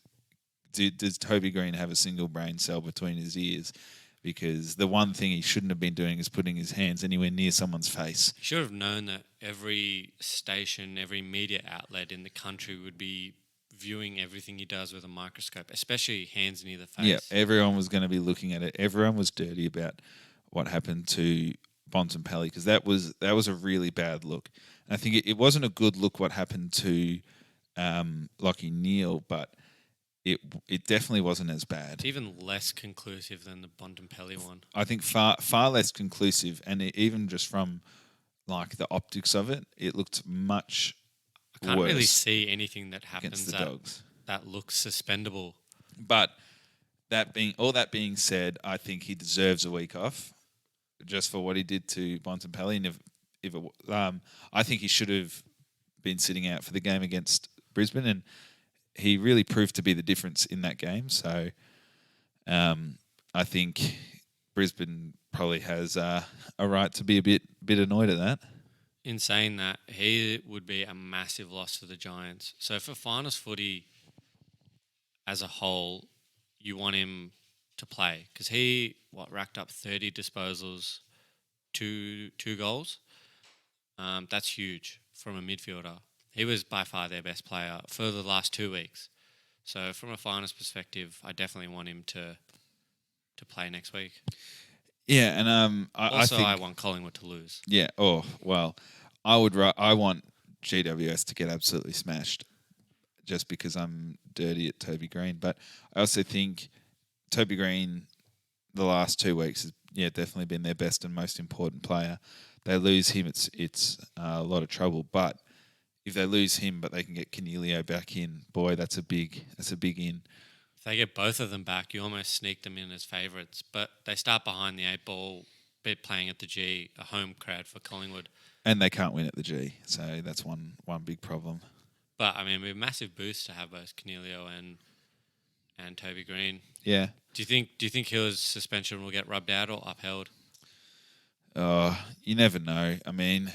does Toby Green have a single brain cell between his ears? Because the one thing he shouldn't have been doing is putting his hands anywhere near someone's face. He should have known that every station, every media outlet in the country would be viewing everything he does with a microscope, especially hands near the face. Yeah, everyone was going to be looking at it. Everyone was dirty about what happened to Bontempelli, because that was a really bad look. And I think it wasn't a good look what happened to Lachie Neale, but it definitely wasn't as bad. It's even less conclusive than the Bontempelli one. I think far less conclusive, and even just from like the optics of it, it looked much I can't worse really see anything that against happens the Dogs. that looks suspendable. But that being said, I think he deserves a week off just for what he did to Bontempelli. And I think he should have been sitting out for the game against Brisbane, and he really proved to be the difference in that game. So I think Brisbane probably has a right to be a bit annoyed at that. In saying that, he would be a massive loss to the Giants. So for finals footy as a whole, you want him to play because he racked up 30 disposals, two goals. That's huge from a midfielder. He was by far their best player for the last 2 weeks. So from a finals perspective, I definitely want him to play next week. Yeah, and I think I want Collingwood to lose. Yeah. Oh well, I want GWS to get absolutely smashed, just because I'm dirty at Toby Green. But I also think Toby Green, the last 2 weeks, has definitely been their best and most important player. They lose him, it's a lot of trouble. But if they lose him, but they can get Cornelio back in, boy, that's a big in. If they get both of them back, you almost sneak them in as favourites. But they start behind the 8 ball, playing at the G, a home crowd for Collingwood. And they can't win at the G, so that's one big problem. But, I mean, it'd be a massive boost to have both Cornelio and Toby Green. Yeah. Do you think his suspension will get rubbed out or upheld? You never know. I mean,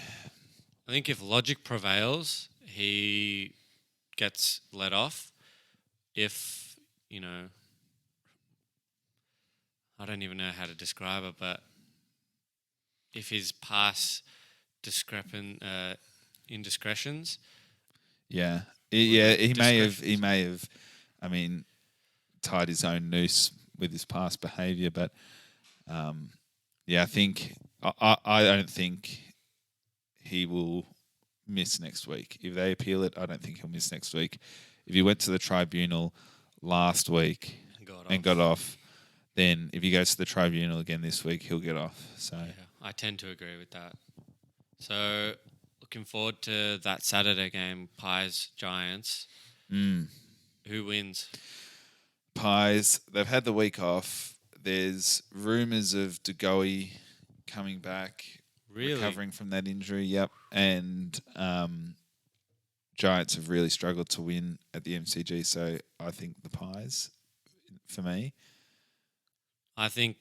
I think if logic prevails, he gets let off. If, I don't even know how to describe it, but if his past indiscretions, he may have. I mean, tied his own noose with his past behaviour, but I think I don't think he will miss next week. If they appeal it, I don't think he'll miss next week. If he went to the tribunal last week and got off, then if he goes to the tribunal again this week, he'll get off. So I tend to agree with that. So looking forward to that Saturday game, Pies Giants. Who wins? Pies. They've had the week off. There's rumours of DeGoey coming back, recovering from that injury. Yep, and Giants have really struggled to win at the MCG, so I think the Pies for me. I think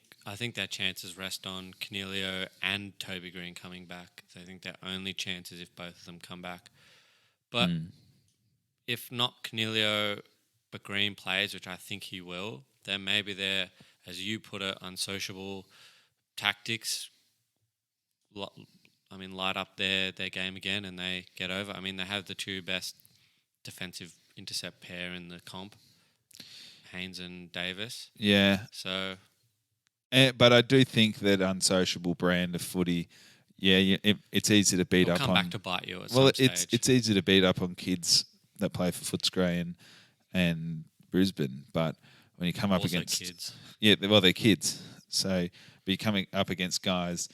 their chances rest on Cornelio and Toby Green coming back. I think their only chance is if both of them come back. But if not Cornelio, but Green plays, which I think he will, then maybe their, as you put it, unsociable tactics light up their game again and they get over. I mean, they have the two best defensive intercept pair in the comp, Haynes and Davis. Yeah. So... but I do think that unsociable brand of footy, it's easy to beat up on. Come back to bite you at some stage. It's easy to beat up on kids that play for Footscray and Brisbane, but when you come up Also against kids. they're kids. So be coming up against guys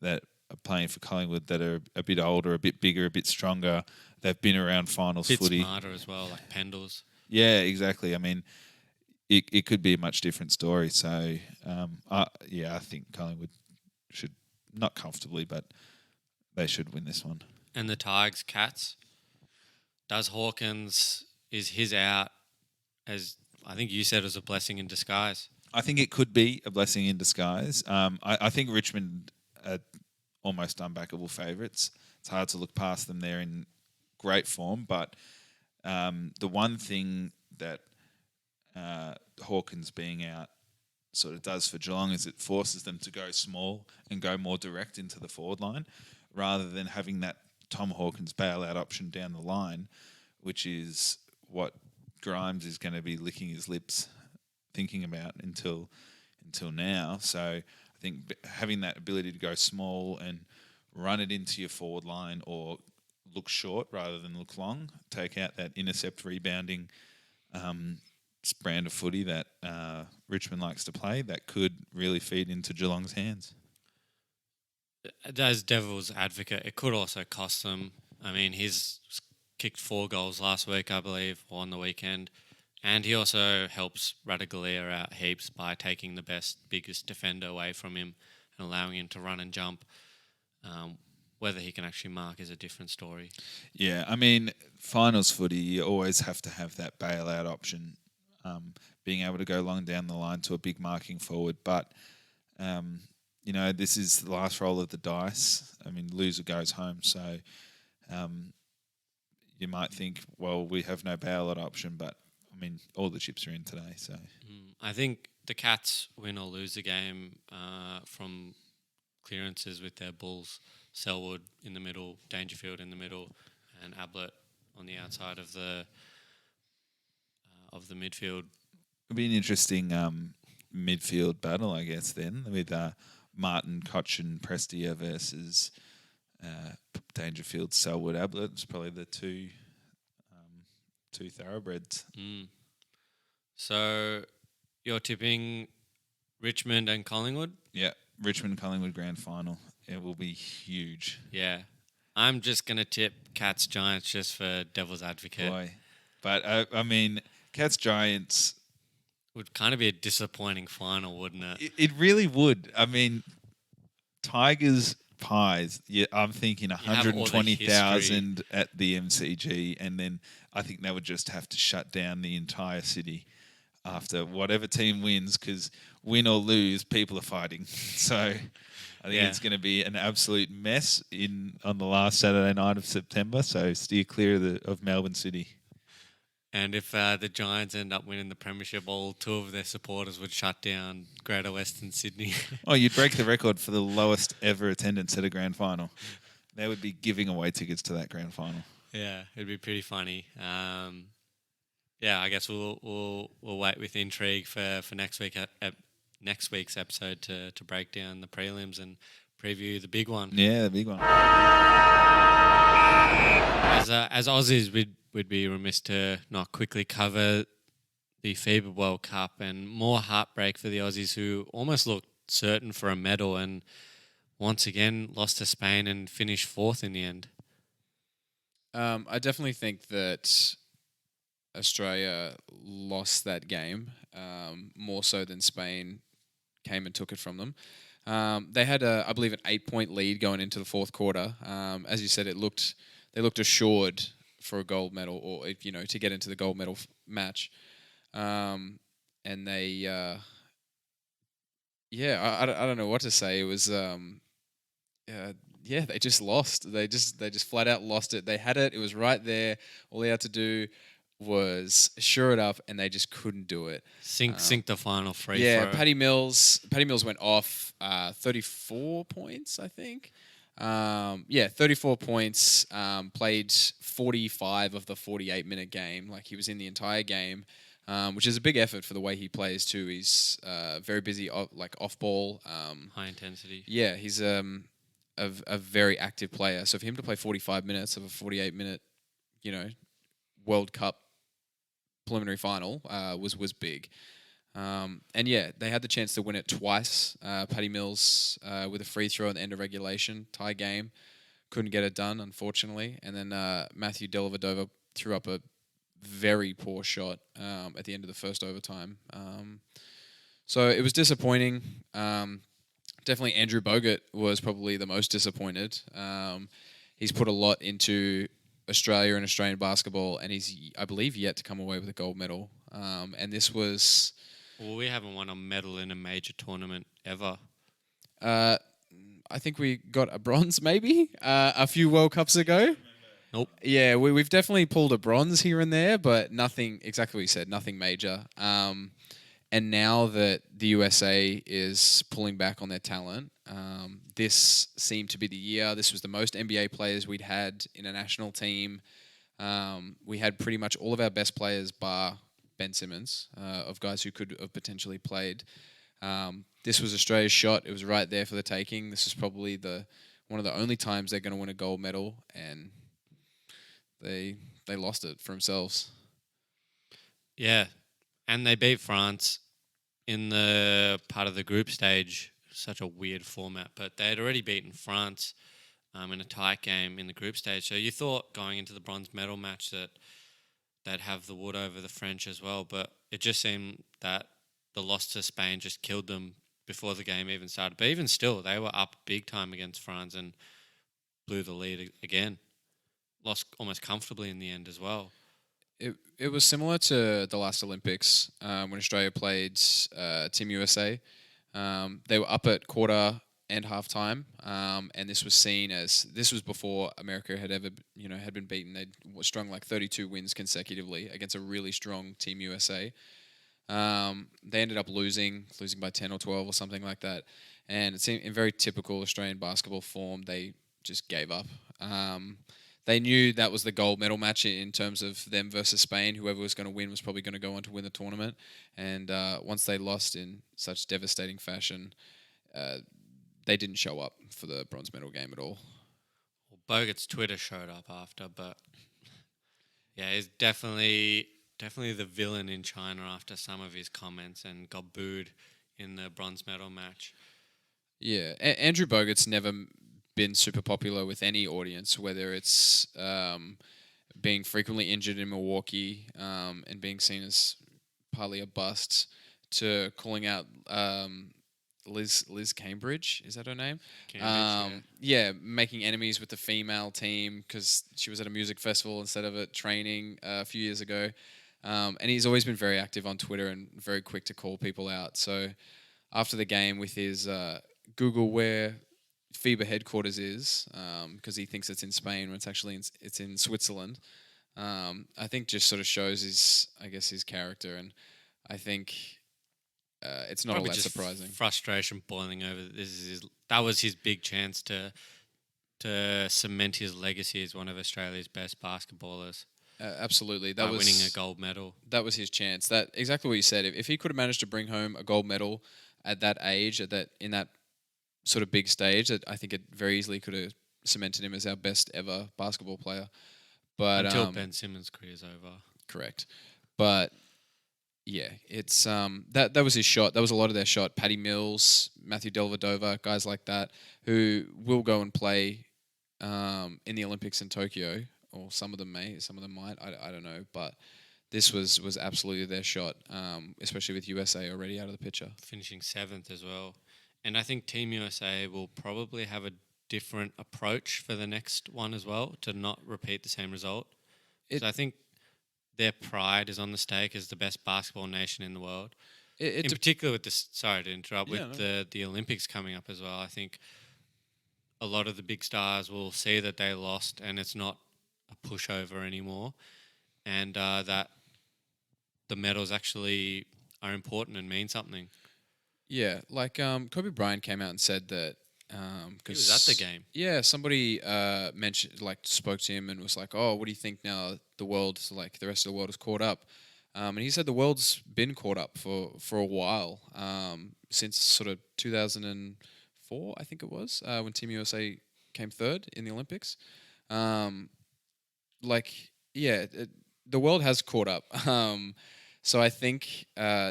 that are playing for Collingwood that are a bit older, a bit bigger, a bit stronger. They've been around finals Bit footy. smarter as well, like Pendles. Yeah, exactly. I mean, it could be a much different story. So, I think Collingwood should, not comfortably, but they should win this one. And the Tigers, Cats. Does Hawkins, is his out, as I think you said, as a blessing in disguise? I think it could be a blessing in disguise. I think Richmond are almost unbackable favourites. It's hard to look past them. They're in great form, but the one thing that Hawkins being out sort of does for Geelong is it forces them to go small and go more direct into the forward line rather than having that Tom Hawkins bailout option down the line, which is what Grimes is going to be licking his lips thinking about until now. So I think having that ability to go small and run it into your forward line or look short rather than look long, take out that intercept rebounding brand of footy that Richmond likes to play, that could really feed into Geelong's hands. As devil's advocate, it could also cost them. I mean, he's kicked 4 goals last week, I believe, or on the weekend. And he also helps Radaglia out heaps by taking the biggest defender away from him and allowing him to run and jump. Whether he can actually mark is a different story. Yeah, I mean, finals footy, you always have to have that bailout option, being able to go long down the line to a big marking forward. But, this is the last roll of the dice. I mean, loser goes home. So you might think, well, we have no bailout option, but, I mean, all the chips are in today. So I think the Cats win or lose the game from clearances with their bulls. Selwood in the middle, Dangerfield in the middle, and Ablett on the outside of the midfield. it'll be an interesting midfield battle, I guess, then, with Martin, Koch and Prestia versus Dangerfield, Selwood, Ablett. It's probably the two thoroughbreds. So you're tipping Richmond and Collingwood? Yeah, Richmond-Collingwood grand final. It will be huge. Yeah. I'm just going to tip Cats Giants just for devil's advocate. Boy. But, I mean, Cats-Giants... Would kind of be a disappointing final, wouldn't it? It really would. I mean, Tigers Pies, I'm thinking have all the 120,000 at the MCG, and then I think they would just have to shut down the entire city after whatever team wins, because win or lose, people are fighting. So I think it's going to be an absolute mess on the last Saturday night of September. So steer clear of Melbourne City. And if the Giants end up winning the premiership, all 2 of their supporters would shut down Greater Western Sydney. Oh, you'd break the record for the lowest ever attendance at a grand final. They would be giving away tickets to that grand final. Yeah, it'd be pretty funny. I guess we'll wait with intrigue for next week next week's episode to break down the prelims and preview the big one. Yeah, the big one. As Aussies, we'd be remiss to not quickly cover the FIBA World Cup, and more heartbreak for the Aussies, who almost looked certain for a medal and once again lost to Spain and finished 4th in the end. I definitely think that Australia lost that game more so than Spain came and took it from them. They had, I believe, an 8-point lead going into the 4th quarter. As you said, they looked assured for a gold medal, or to get into the gold medal match, and they, I don't know what to say. It was, they just lost. They just flat out lost it. They had it. It was right there. All they had to do was shore it up, and they just couldn't do it. Sink the final free Yeah, throw. Paddy Mills went off 34 points, I think. 34 points, played 45 of the 48-minute game. Like, he was in the entire game, which is a big effort for the way he plays too. He's very busy, off ball. High intensity. Yeah, he's a very active player. So for him to play 45 minutes of a 48-minute, World Cup preliminary final was big. And yeah, they had the chance to win it twice. Paddy Mills with a free throw at the end of regulation, tie game, couldn't get it done, unfortunately. And then Matthew Dellavedova threw up a very poor shot at the end of the first overtime. So it was disappointing. Definitely Andrew Bogut was probably the most disappointed. He's put a lot into Australia and Australian basketball, and he's, I believe, yet to come away with a gold medal. And this was... Well, we haven't won a medal in a major tournament ever. I think we got a bronze, maybe, a few World Cups ago. Nope. Yeah, we've definitely pulled a bronze here and there, but nothing, exactly what you said, nothing major. And now that the USA is pulling back on their talent, this seemed to be the year. This was the most NBA players we'd had in a national team. We had pretty much all of our best players bar Ben Simmons, of guys who could have potentially played. This was Australia's shot. It was right there for the taking. This is probably one of the only times they're going to win a gold medal, and they lost it for themselves. Yeah, and they beat France in the part of the group stage. Such a weird format, but they had already beaten France in a tight game in the group stage. So you thought going into the bronze medal match that they'd have the wood over the French as well, but it just seemed that the loss to Spain just killed them before the game even started. But even still, they were up big time against France and blew the lead again. Lost almost comfortably in the end as well. It was similar to the last Olympics when Australia played Team USA. They were up at quarter and half time, and this was seen as, this was before America had ever had been beaten. They strung like 32 wins consecutively against a really strong Team USA. They ended up losing by 10 or 12 or something like that, and it seemed in very typical Australian basketball form, they just gave up. They knew that was the gold medal match in terms of them versus Spain. Whoever was going to win was probably going to go on to win the tournament. And once they lost in such devastating fashion, they didn't show up for the bronze medal game at all. Well, Bogut's Twitter showed up after, but yeah, he's definitely the villain in China after some of his comments and got booed in the bronze medal match. Yeah, Andrew Bogut's never been super popular with any audience, whether it's being frequently injured in Milwaukee and being seen as partly a bust, to calling out Liz Cambridge, is that her name? Cambridge, yeah, making enemies with the female team because she was at a music festival instead of at training a few years ago. And he's always been very active on Twitter and very quick to call people out. So after the game, with his Google where FIBA headquarters is, because he thinks it's in Spain when it's actually it's in Switzerland, I think just sort of shows his character, and I think it's not Probably all that just surprising. Frustration boiling over. That was his big chance to cement his legacy as one of Australia's best basketballers. Absolutely, By winning a gold medal. That was his chance. That exactly what you said. If he could have managed to bring home a gold medal at that age, in that sort of big stage, that I think it very easily could have cemented him as our best ever basketball player. But until Ben Simmons' career's over. Correct. But yeah, it's that was his shot. That was a lot of their shot. Paddy Mills, Matthew Dellavedova, guys like that who will go and play in the Olympics in Tokyo, or some of them may, some of them might. I don't know, but this was absolutely their shot, especially with USA already out of the picture. Finishing 7th as well. And I think Team USA will probably have a different approach for the next one as well, to not repeat the same result. So I think their pride is on the stake as the best basketball nation in the world. In particular with this, sorry to interrupt, the Olympics coming up as well. I think a lot of the big stars will see that they lost and it's not a pushover anymore, and that the medals actually are important and mean something. Yeah, like Kobe Bryant came out and said that he was at the game. Yeah, somebody spoke to him and was like, "Oh, what do you think now? The world's like the rest of the world is caught up," and he said the world's been caught up for a while, since sort of 2004, I think it was, when Team USA came third in the Olympics. The world has caught up. So I think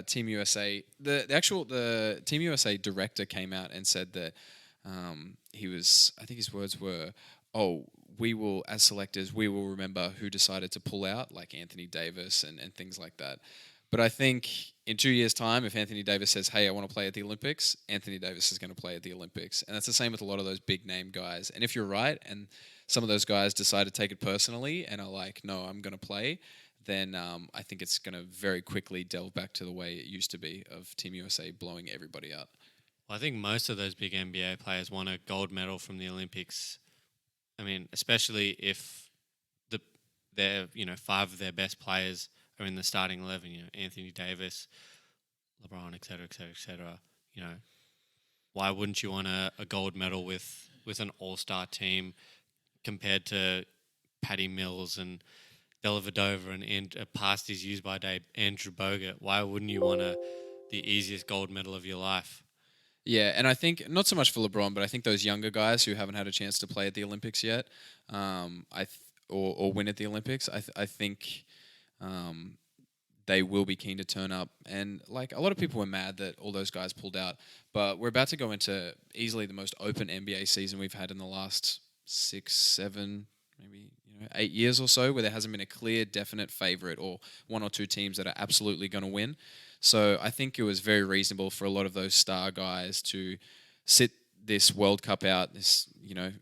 Team USA, the Team USA director came out and said that I think his words were, "Oh, we will, as selectors, we will remember who decided to pull out, like Anthony Davis and things like that." But I think in 2 years' time, if Anthony Davis says, "Hey, I want to play at the Olympics," Anthony Davis is going to play at the Olympics, and that's the same with a lot of those big name guys. And if you're right, and some of those guys decide to take it personally and are like, "No, I'm going to play," then I think it's going to very quickly delve back to the way it used to be of Team USA blowing everybody out. Well, I think most of those big NBA players won a gold medal from the Olympics. I mean, especially if their 5 of their best players are in the starting 11. Anthony Davis, LeBron, etc., etc., etc. Why wouldn't you want a gold medal with an all-star team compared to Patty Mills and Dellavedova and past his used by day Andrew Bogut? Why wouldn't you want the easiest gold medal of your life? Yeah, and I think not so much for LeBron, but I think those younger guys who haven't had a chance to play at the Olympics yet, or win at the Olympics, I think they will be keen to turn up. And like a lot of people were mad that all those guys pulled out, but we're about to go into easily the most open NBA season we've had in the last 6, 7, maybe 8 years or so, where there hasn't been a clear, definite favorite or one or two teams that are absolutely going to win. So I think it was very reasonable for a lot of those star guys to sit this World Cup out. This,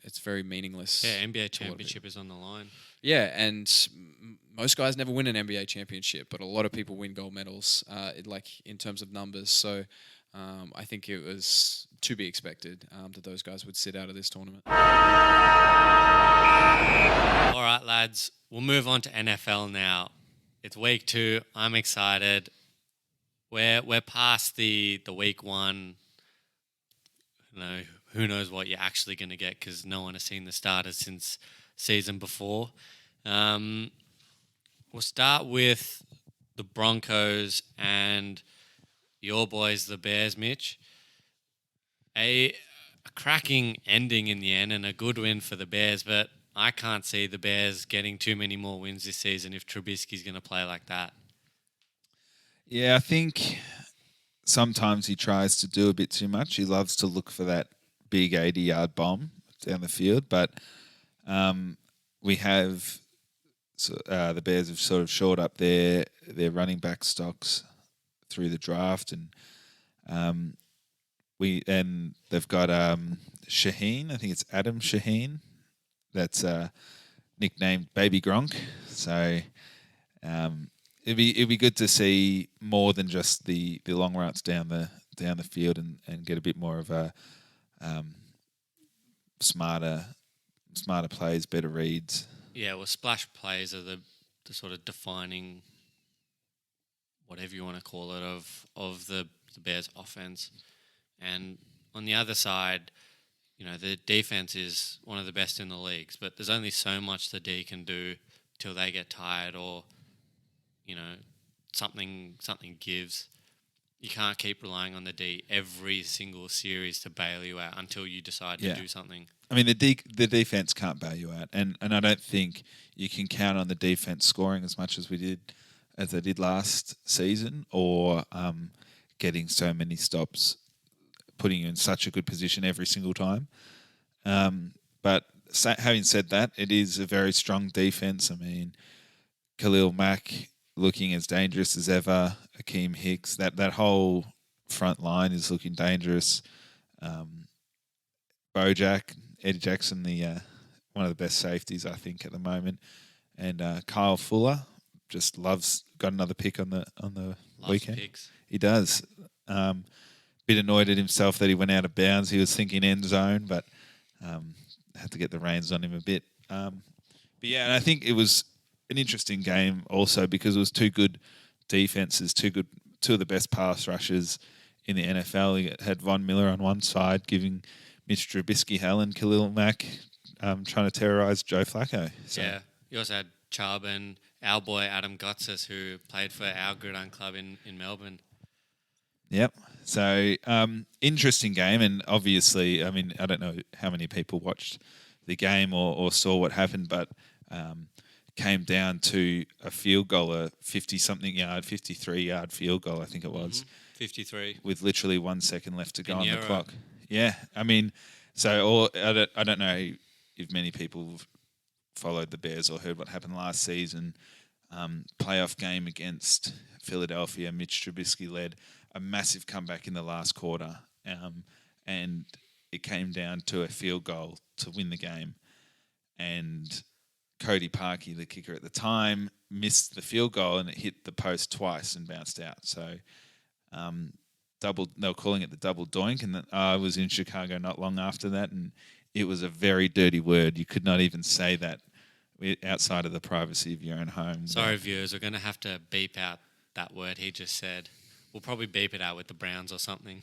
it's very meaningless. Yeah, NBA championship is on the line. Yeah, and most guys never win an NBA championship, but a lot of people win gold medals, like in terms of numbers. So I think it was to be expected that those guys would sit out of this tournament. All right, lads, we'll move on to NFL now. It's week 2. I'm excited. We're past the week 1. Who knows what you're actually going to get because no one has seen the starters since season before. We'll start with the Broncos and your boys, the Bears, Mitch. A cracking ending in the end and a good win for the Bears, but I can't see the Bears getting too many more wins this season if Trubisky's going to play like that. Yeah, I think sometimes he tries to do a bit too much. He loves to look for that big 80-yard bomb down the field, but we have the Bears have sort of shored up their running back stocks through the draft, and they've got Shaheen. I think it's Adam Shaheen. That's nicknamed Baby Gronk. So it'd be good to see more than just the long routes down the field and get a bit more of a smarter plays, better reads. Yeah, well, splash plays are the sort of defining, whatever you want to call it, of the Bears' offense. And on the other side, the defense is one of the best in the leagues, but there's only so much the D can do till they get tired or, something gives. You can't keep relying on the D every single series to bail you out until you decide to do something. I mean, the defense can't bail you out, and I don't think you can count on the defense scoring as much as they did last season, or getting so many stops, putting you in such a good position every single time. But having said that, it is a very strong defense. I mean, Khalil Mack looking as dangerous as ever. Akeem Hicks, that whole front line is looking dangerous. Bojack, Eddie Jackson, one of the best safeties I think at the moment, and Kyle Fuller just got another pick on the weekend. Picks. He does. Bit annoyed at himself that he went out of bounds. He was thinking end zone, but had to get the reins on him a bit. But yeah, and I think it was an interesting game also because it was two good defenses, two of the best pass rushers in the NFL. You had Von Miller on one side giving Mitch Trubisky hell, and Khalil Mack trying to terrorize Joe Flacco. So. Yeah, you also had Chubb and our boy Adam Gotsis, who played for our gridiron club in Melbourne. Yep. So interesting game, and obviously, I mean, I don't know how many people watched the game or saw what happened, but came down to a field goal, a 50-something yard, 53-yard field goal, I think it was, 53. with literally 1 second left to go on the Pinheiro. clock. Yeah, I mean, I don't know if many people have followed the Bears or heard what happened last season. Playoff game against Philadelphia, Mitch Trubisky led a massive comeback in the last quarter, and it came down to a field goal to win the game. And Cody Parkey, the kicker at the time, missed the field goal and it hit the post twice and bounced out. So they were calling it the double doink, and I was in Chicago not long after that, and it was a very dirty word. You could not even say that outside of the privacy of your own home. Sorry, viewers, we're going to have to beep out that word he just said. We'll probably beep it out with the Browns or something.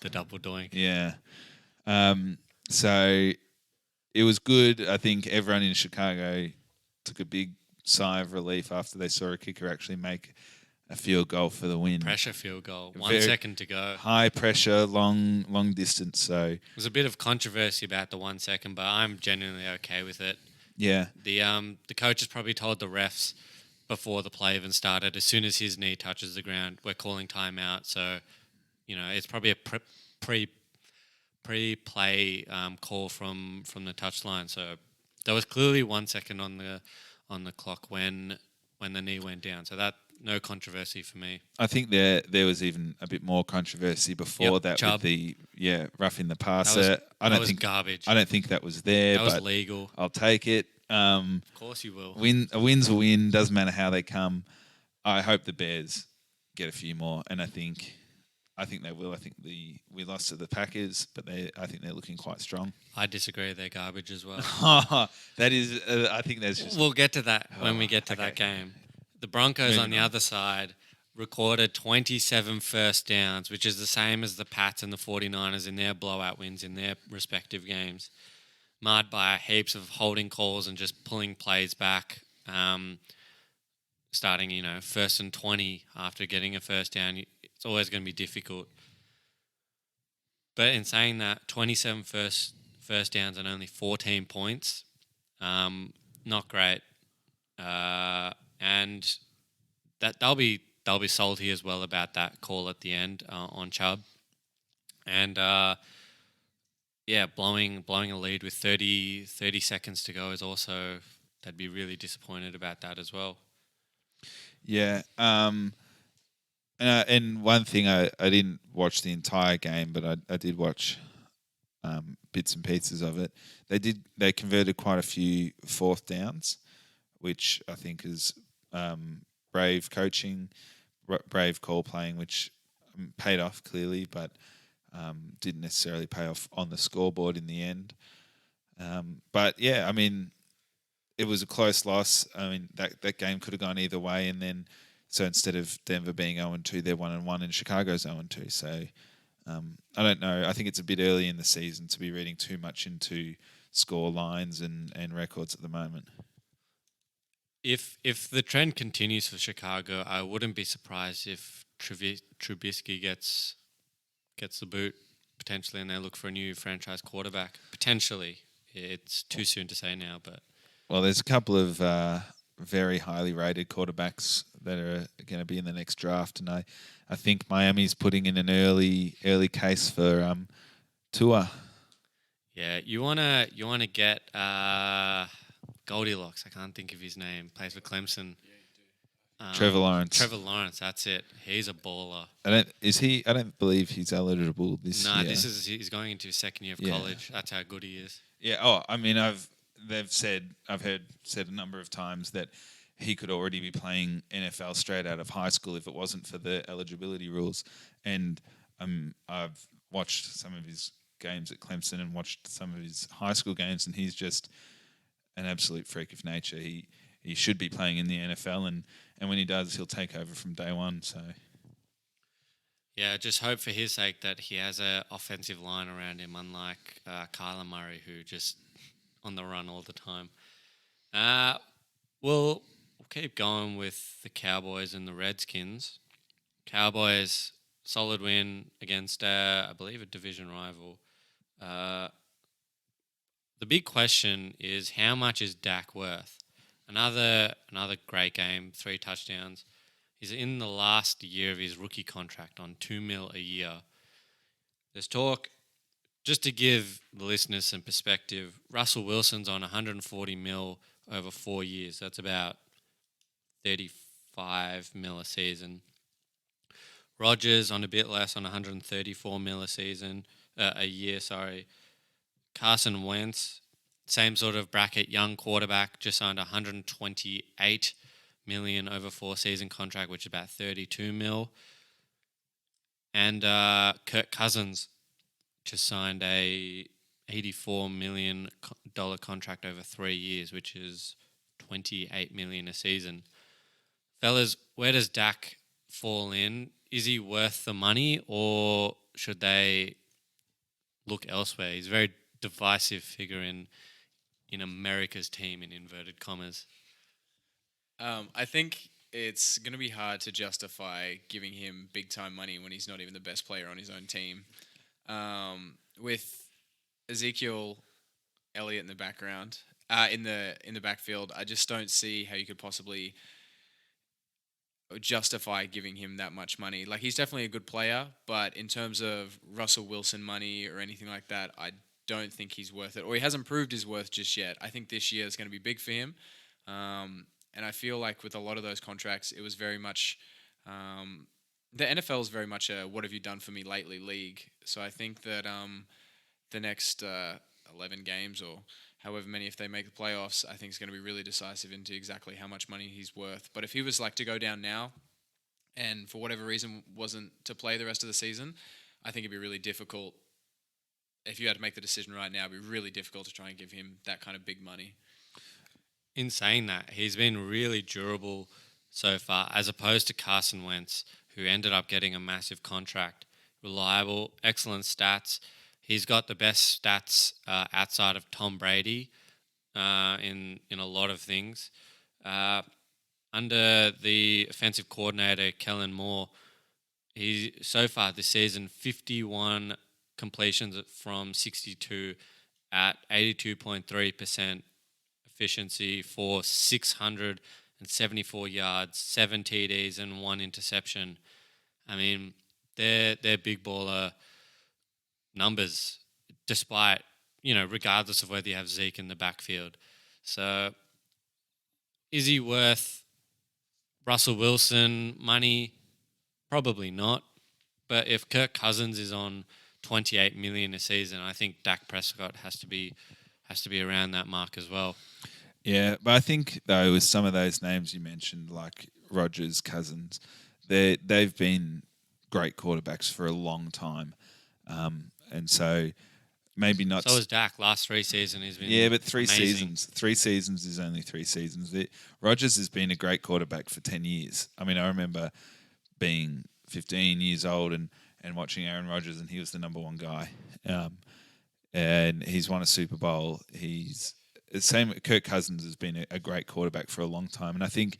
The double doink. Yeah. So it was good. I think everyone in Chicago took a big sigh of relief after they saw a kicker actually make a field goal for the win. Pressure field goal. 1 Very second to go. High pressure, long distance. So There's a bit of controversy about the 1 second, but I'm genuinely okay with it. yeah, The coaches probably told the refs before the play even started, as soon as his knee touches the ground, we're calling timeout. So, it's probably a pre-play call from the touchline. So there was clearly 1 second on the clock when the knee went down. So that no controversy for me. I think there was even a bit more controversy before that Chubb. with the roughing the passer. That I don't was think garbage. I don't think that was there. That was but legal. I'll take it. Of course you will. A win's a win. Doesn't matter how they come. I hope the Bears get a few more, and I think they will. I think we lost to the Packers, but I think they're looking quite strong. I disagree. They're garbage as well. That is, I think that's just. We'll get to that when we get to that okay. game. The Broncos Moving on the on. other side recorded 27 first downs, which is the same as the Pats and the 49ers in their blowout wins in their respective games, marred by heaps of holding calls and just pulling plays back, starting, first and 20 after getting a first down. It's always going to be difficult. But in saying that, 27 first downs and only 14 points, not great. And that they'll be salty as well about that call at the end on Chubb. And blowing a lead with 30 seconds to go is also, they'd be really disappointed about that as well. Yeah. And one thing, I didn't watch the entire game, but I did watch bits and pieces of it. They converted quite a few fourth downs, which I think is brave coaching, brave call playing, which paid off clearly, but didn't necessarily pay off on the scoreboard in the end. But yeah, I mean, it was a close loss. I mean, that game could have gone either way, and then so instead of Denver being 0-2, they're 1-1, and Chicago's 0-2. So I don't know. I think it's a bit early in the season to be reading too much into score lines and records at the moment. If the trend continues for Chicago, I wouldn't be surprised if Trubisky gets the boot potentially, and they look for a new franchise quarterback. Potentially, it's too soon to say now, but well, there's a couple of very highly rated quarterbacks that are going to be in the next draft, and I think Miami's putting in an early case for Tua. yeah, you wanna get Goldilocks. I can't think of his name. Plays for Clemson. Trevor Lawrence. Trevor Lawrence, that's it. He's a baller. I don't believe he's eligible this year. No, he's going into his second year of college. That's how good he is. Yeah. Oh, I mean, I've heard said a number of times that he could already be playing NFL straight out of high school if it wasn't for the eligibility rules. And I've watched some of his games at Clemson and watched some of his high school games, and he's just an absolute freak of nature. He should be playing in the NFL, and when he does, he'll take over from day one. So yeah, just hope for his sake that he has an offensive line around him, unlike Kyler Murray, who just on the run all the time. We'll keep going with the Cowboys and the Redskins. Cowboys, solid win against, I believe, a division rival. The big question is, how much is Dak worth? Another great game, 3 touchdowns. He's in the last year of his rookie contract on $2 million a year. There's talk, just to give the listeners some perspective, Russell Wilson's on $140 million over 4 years. That's about $35 million a season. Rodgers on a bit less, on $134 million a year. Carson Wentz, same sort of bracket, young quarterback, just signed $128 million over 4 season contract, which is about $32 million. And Kirk Cousins just signed a $84 million contract over 3 years, which is $28 million a season. Fellas, where does Dak fall in? Is he worth the money, or should they look elsewhere? He's a very divisive figure in America's team, in inverted commas. I think it's going to be hard to justify giving him big time money when he's not even the best player on his own team. With Ezekiel Elliott in the background, in the backfield, I just don't see how you could possibly justify giving him that much money. Like, he's definitely a good player, but in terms of Russell Wilson money or anything like that, I don't think he's worth it, or he hasn't proved his worth just yet. I think this year is going to be big for him. And I feel like with a lot of those contracts, it was very much the NFL is very much a "what have you done for me lately" league. So I think that the next 11 games or however many, if they make the playoffs, I think is going to be really decisive into exactly how much money he's worth. But if he was like to go down now, and for whatever reason wasn't to play the rest of the season, I think it'd be really difficult. If you had to make the decision right now, it'd be really difficult to try and give him that kind of big money. In saying that, he's been really durable so far, as opposed to Carson Wentz, who ended up getting a massive contract. Reliable, excellent stats. He's got the best stats outside of Tom Brady in a lot of things. Under the offensive coordinator, Kellen Moore, he so far this season, 51 completions from 62 at 82.3% efficiency for 674 yards, 7 TDs and 1 interception. I mean, they're big baller numbers, despite, regardless of whether you have Zeke in the backfield. So is he worth Russell Wilson money? Probably not. But if Kirk Cousins is on $28 million a season, I think Dak Prescott has to be around that mark as well. Yeah, but I think, though, with some of those names you mentioned, like Rodgers, Cousins, they've been great quarterbacks for a long time. And so maybe not... So is Dak. Last 3 seasons he's been Yeah, but 3 amazing. seasons. 3 seasons is only 3 seasons. Rodgers has been a great quarterback for 10 years. I mean, I remember being 15 years old and watching Aaron Rodgers, and he was the number one guy. And he's won a Super Bowl. Kirk Cousins has been a great quarterback for a long time. And I think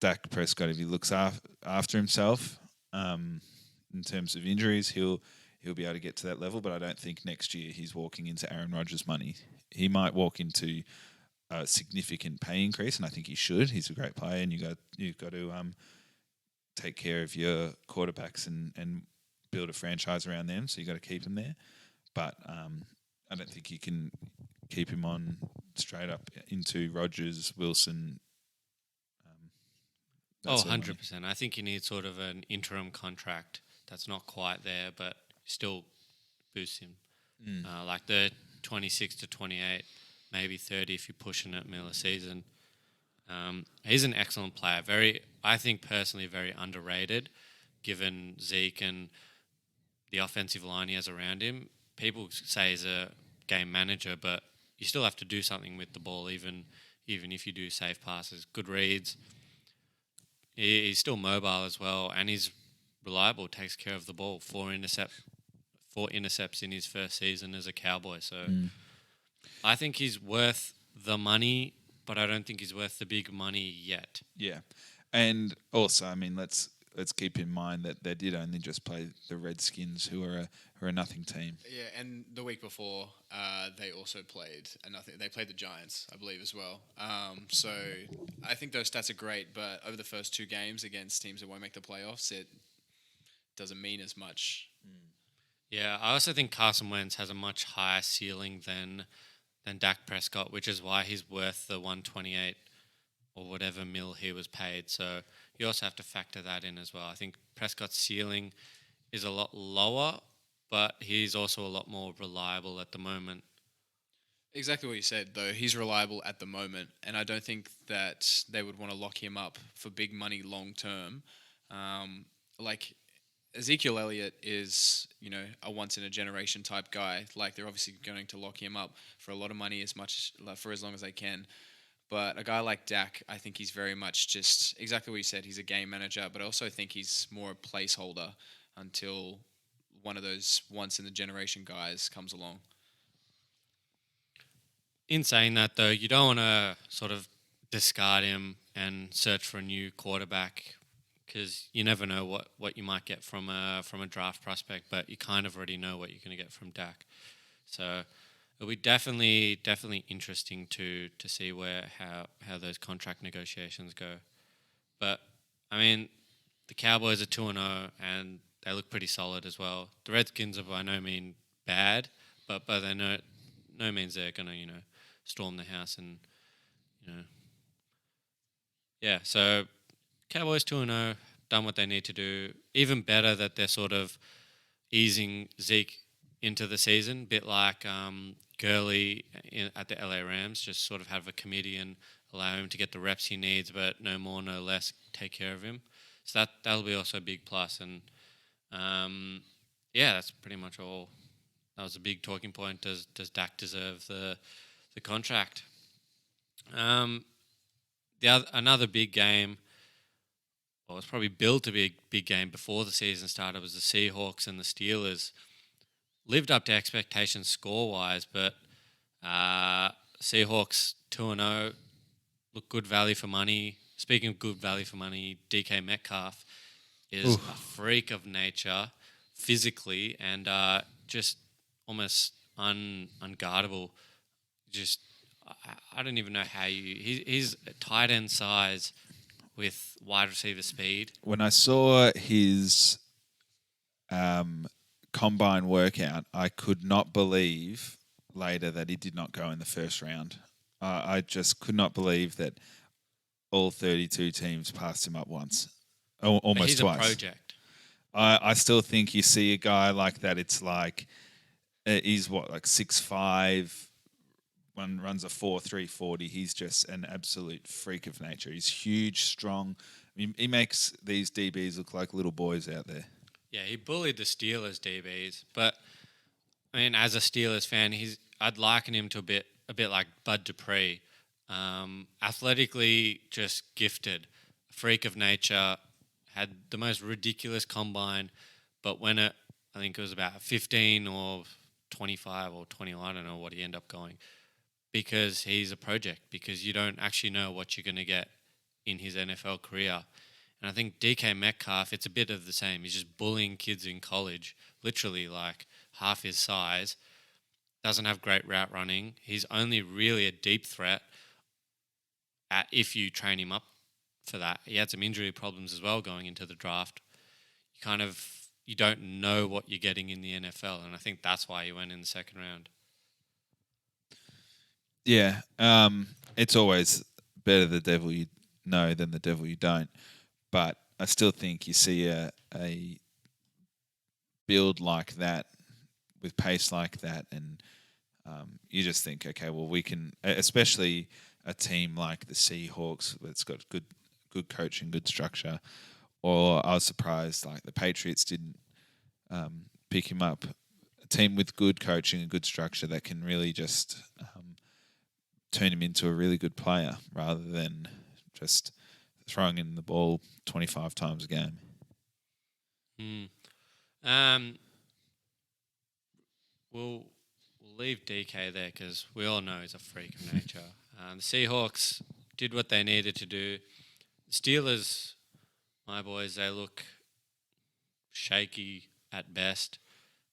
Dak Prescott, if he looks after himself in terms of injuries, he'll be able to get to that level. But I don't think next year he's walking into Aaron Rodgers money. He might walk into a significant pay increase, and I think he should. He's a great player, and you've got to take care of your quarterbacks and build a franchise around them. So you've got to keep them there. But I don't think you can keep him on straight up into Rodgers, Wilson. 100%. I think you need sort of an interim contract that's not quite there, but still boosts him. Like the 26 to 28, maybe 30 if you're pushing it mil a season. He's an excellent player. I think personally, very underrated, given Zeke and the offensive line he has around him. People say he's a game manager, but you still have to do something with the ball, even if you do safe passes, good reads. He's still mobile as well, and he's reliable, takes care of the ball. 4 intercepts in his first season as a Cowboy. So I think he's worth the money, but I don't think he's worth the big money yet. Yeah. And also, I mean, let's let's keep in mind that they did only just play the Redskins, who are a nothing team. Yeah, and the week before, they also played nothing. They played the Giants, I believe, as well. So I think those stats are great, but over the first 2 games against teams that won't make the playoffs, it doesn't mean as much. Yeah, I also think Carson Wentz has a much higher ceiling than Dak Prescott, which is why he's worth the 128 or whatever mil he was paid. So you also have to factor that in as well. I think Prescott's ceiling is a lot lower, but he's also a lot more reliable at the moment. Exactly what you said, though. He's reliable at the moment, and I don't think that they would want to lock him up for big money long term. Like Ezekiel Elliott is, a once in a generation type guy. Like they're obviously going to lock him up for a lot of money for as long as they can. But a guy like Dak, I think he's very much just exactly what you said. He's a game manager, but I also think he's more a placeholder until one of those once in the generation guys comes along. In saying that, though, you don't want to sort of discard him and search for a new quarterback because you never know what you might get from a draft prospect, but you kind of already know what you're going to get from Dak. So it'll be definitely interesting to see how those contract negotiations go. But I mean, the Cowboys are 2-0 and they look pretty solid as well. The Redskins are by no means bad, but by no means they're gonna storm the house and yeah. So Cowboys 2-0, done what they need to do. Even better that they're sort of easing Zeke into the season, bit like Gurley at the LA Rams, just sort of have a committee and allow him to get the reps he needs, but no more, no less, take care of him. So that'll be also a big plus. And yeah, that's pretty much all. That was a big talking point. Does Dak deserve the contract? Another big game, well, it's probably billed to be a big game before the season started, was the Seahawks and the Steelers. Lived up to expectations score-wise, but Seahawks 2-0, look good value for money. Speaking of good value for money, DK Metcalf is a freak of nature physically and just almost unguardable. Just I don't even know how he's tight end size with wide receiver speed. When I saw his combine workout, I could not believe later that he did not go in the first round. I just could not believe that all 32 teams passed him up once, almost he's twice. A project. I still think you see a guy like that, it's like he's like 6'5", runs a 4.3 40. He's just an absolute freak of nature. He's huge, strong. I mean, he makes these DBs look like little boys out there. Yeah, he bullied the Steelers DBs, but I mean, as a Steelers fan, I'd liken him to a bit like Bud Dupree, athletically just gifted, freak of nature, had the most ridiculous combine, but when I think it was about 15 or 25 or 21, I don't know what he ended up going, because he's a project, because you don't actually know what you're going to get in his NFL career. And I think DK Metcalf, it's a bit of the same. He's just bullying kids in college, literally like half his size, doesn't have great route running. He's only really a deep threat if you train him up for that. He had some injury problems as well going into the draft. You don't know what you're getting in the NFL, and I think that's why he went in the second round. Yeah, it's always better the devil you know than the devil you don't. But I still think you see a build like that with pace like that, and you just think, okay, well, we can, especially a team like the Seahawks that's got good coaching, good structure. Or I was surprised, like the Patriots didn't pick him up. A team with good coaching and good structure that can really just turn him into a really good player rather than just throwing in the ball 25 times a game. We'll leave DK there because we all know he's a freak of nature. The Seahawks did what they needed to do. The Steelers My boys, they look shaky at best.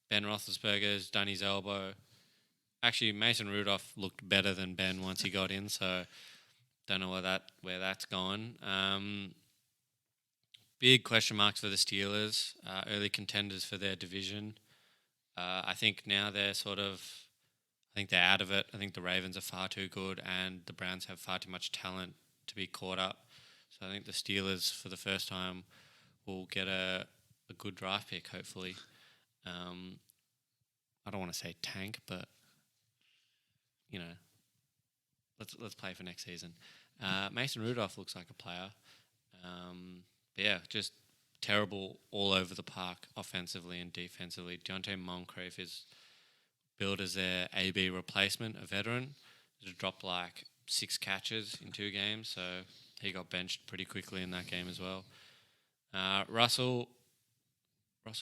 Ben Roethlisberger's done his elbow. Actually, Mason Rudolph looked better than Ben once he got in, so don't know where that's gone. Big question marks for the Steelers, early contenders for their division. I think now they're I think they're out of it. I think the Ravens are far too good and the Browns have far too much talent to be caught up. So I think the Steelers, for the first time, will get a good draft pick, hopefully. I don't want to say tank, but, let's play for next season. Mason Rudolph looks like a player. Just terrible all over the park, offensively and defensively. Deontay Moncrief is billed as their AB replacement, a veteran. He dropped like 6 catches in 2 games, so he got benched pretty quickly in that game as well. Russell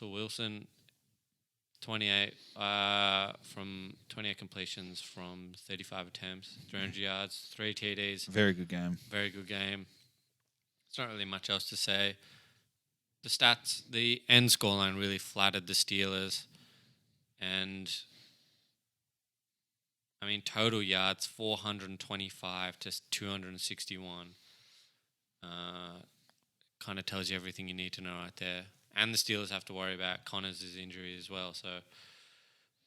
Wilson, 28 from 28 completions from 35 attempts, 300 yards, 3 TDs. Very good game. Very good game. It's not really much else to say. The stats, the end scoreline really flattered the Steelers. And, total yards, 425 to 261. Kind of tells you everything you need to know right there. And the Steelers have to worry about Connors' injury as well. So,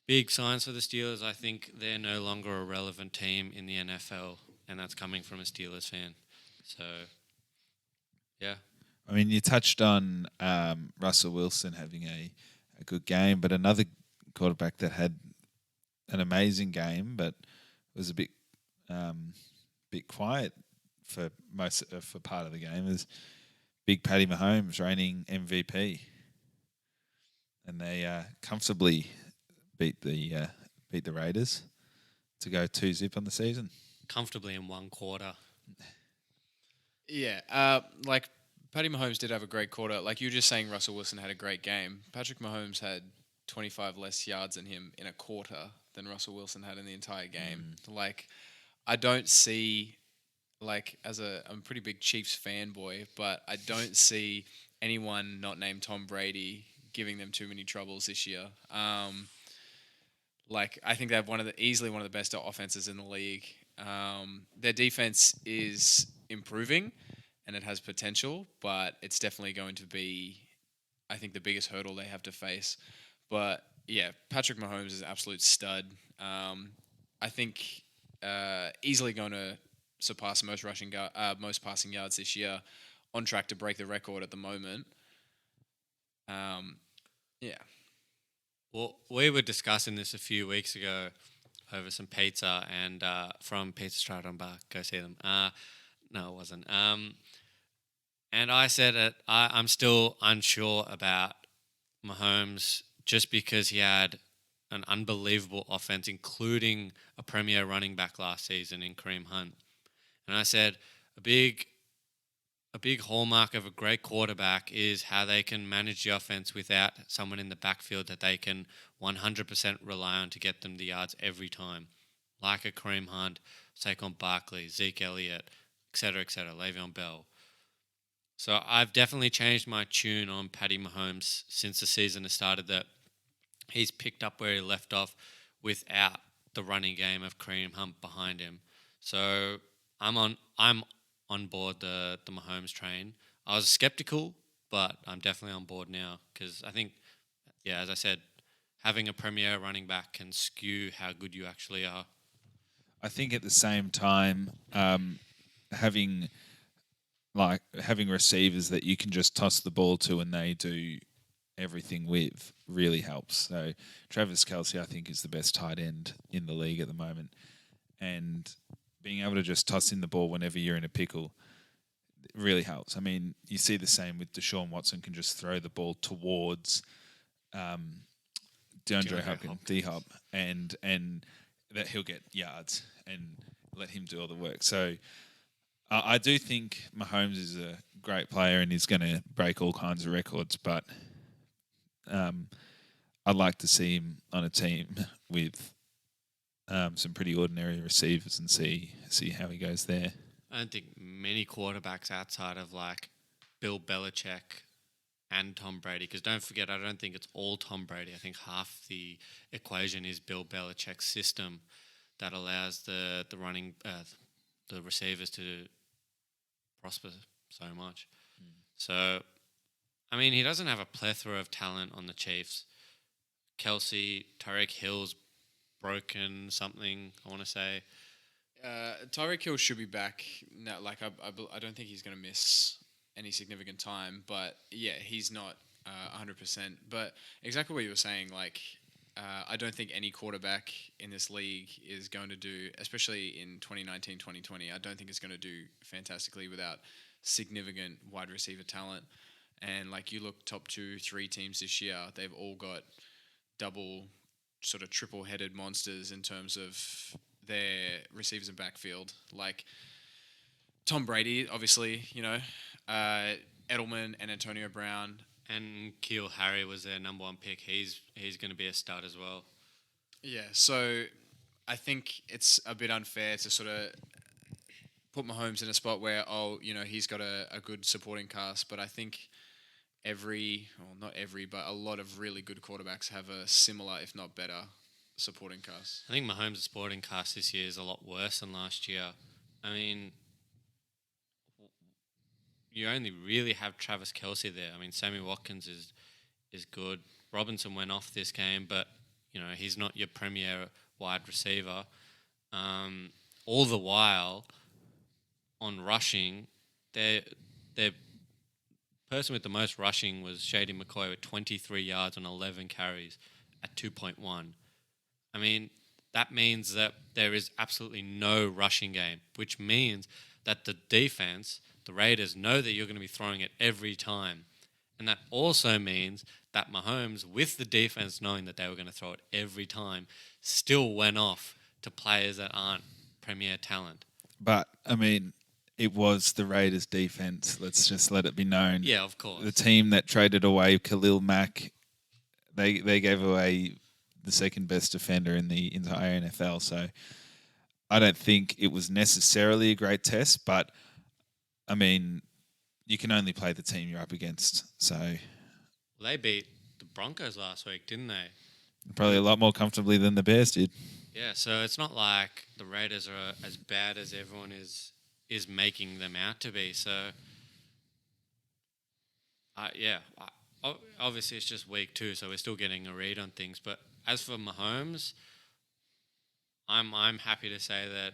big signs for the Steelers. I think they're no longer a relevant team in the NFL. And that's coming from a Steelers fan. So, yeah. You touched on Russell Wilson having a good game, but another quarterback that had an amazing game, but was a bit quiet for part of the game is Big Patty Mahomes, reigning MVP, and they comfortably beat the Raiders to go 2-0 on the season. Comfortably in one quarter. Yeah, Patty Mahomes did have a great quarter. Like you were just saying, Russell Wilson had a great game. Patrick Mahomes had 25 less yards than him in a quarter than Russell Wilson had in the entire game. I don't see, I'm a pretty big Chiefs fanboy, but I don't see anyone not named Tom Brady giving them too many troubles this year. I think they have easily one of the best offenses in the league. Their defense is improving and it has potential, but it's definitely going to be, I think, the biggest hurdle they have to face. But yeah, Patrick Mahomes is an absolute stud. I think easily going to surpass most passing yards this year, on track to break the record at the moment. Yeah. Well, we were discussing this a few weeks ago over some pizza and from Pizza Strata and Bar. Go see them. No, it wasn't. And I said I'm still unsure about Mahomes just because he had an unbelievable offense, including a premier running back last season in Kareem Hunt. And I said a big hallmark of a great quarterback is how they can manage the offense without someone in the backfield that they can 100% rely on to get them the yards every time, like a Kareem Hunt, Saquon Barkley, Zeke Elliott, etc., Le'Veon Bell. So I've definitely changed my tune on Patty Mahomes since the season has started, that he's picked up where he left off without the running game of Kareem Hunt behind him. So I'm on board the Mahomes train. I was skeptical, but I'm definitely on board now because I think, as I said, having a premier running back can skew how good you actually are. I think at the same time, having receivers that you can just toss the ball to and they do everything with really helps. So Travis Kelce, I think, is the best tight end in the league at the moment. And being able to just toss in the ball whenever you're in a pickle really helps. You see the same with Deshaun Watson, can just throw the ball towards DeAndre Hopkins, D-Hop, and that he'll get yards and let him do all the work. So I do think Mahomes is a great player and he's going to break all kinds of records, but I'd like to see him on a team with some pretty ordinary receivers and see how he goes there. I don't think many quarterbacks outside of Bill Belichick and Tom Brady, because don't forget, I don't think it's all Tom Brady. I think half the equation is Bill Belichick's system that allows the receivers to prosper so much. So, I mean, he doesn't have a plethora of talent on the Chiefs. Kelsey, Tyreek Hill's broken something, I want to say. Tyreek Hill should be back now. Like I don't think he's going to miss any significant time, but yeah, he's not 100%. But exactly what you were saying, like I don't think any quarterback in this league is going to do, especially in 2019, 2020, I don't think it's going to do fantastically without significant wide receiver talent. And like you look top 2, 3 teams this year, they've all got double, sort of triple-headed monsters in terms of their receivers and backfield. Like Tom Brady, obviously, Edelman and Antonio Brown. And Keel Harry was their number 1 pick. He's going to be a stud as well. Yeah, so I think it's a bit unfair to sort of put Mahomes in a spot where, he's got a good supporting cast, but I think not every, but a lot of really good quarterbacks have a similar, if not better, supporting cast. I think Mahomes' supporting cast this year is a lot worse than last year. I mean, you only really have Travis Kelce there. I mean, Sammy Watkins is good. Robinson went off this game, but he's not your premier wide receiver. All the while, on rushing, their person with the most rushing was Shady McCoy with 23 yards on 11 carries at 2.1. I mean, that means that there is absolutely no rushing game, which means that the defense, the Raiders, know that you're going to be throwing it every time. And that also means that Mahomes, with the defense knowing that they were going to throw it every time, still went off to players that aren't premier talent. But, I mean, it was the Raiders' defense. Let's just let it be known. Yeah, of course. The team that traded away Khalil Mack, they gave away the second best defender in the entire NFL. So I don't think it was necessarily a great test, but I mean, you can only play the team you're up against. So They beat the Broncos last week, didn't they? Probably a lot more comfortably than the Bears did. Yeah, so it's not like the Raiders are as bad as everyone is making them out to be. So, obviously it's just week 2, so we're still getting a read on things. But as for Mahomes, I'm happy to say that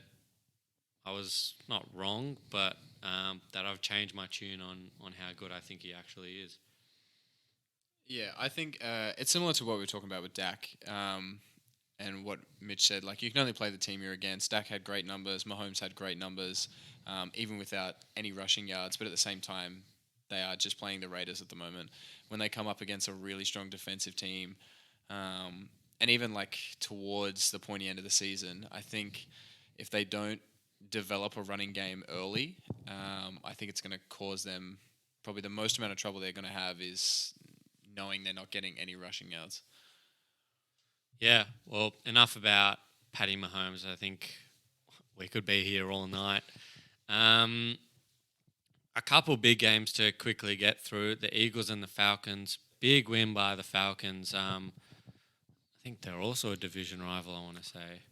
I was not wrong, but that I've changed my tune on how good I think he actually is. Yeah, I think it's similar to what we were talking about with Dak and what Mitch said. Like, you can only play the team you're against. Dak had great numbers. Mahomes had great numbers, even without any rushing yards. But at the same time, they are just playing the Raiders at the moment. When they come up against a really strong defensive team, and even like towards the pointy end of the season, I think if they don't develop a running game early, I think it's going to cause them probably the most amount of trouble they're going to have is knowing they're not getting any rushing yards. Yeah, well, enough about Patty Mahomes. I think we could be here all night. A couple big games to quickly get through. The Eagles and the Falcons. Big win by the Falcons. I think they're also a division rival, I want to say.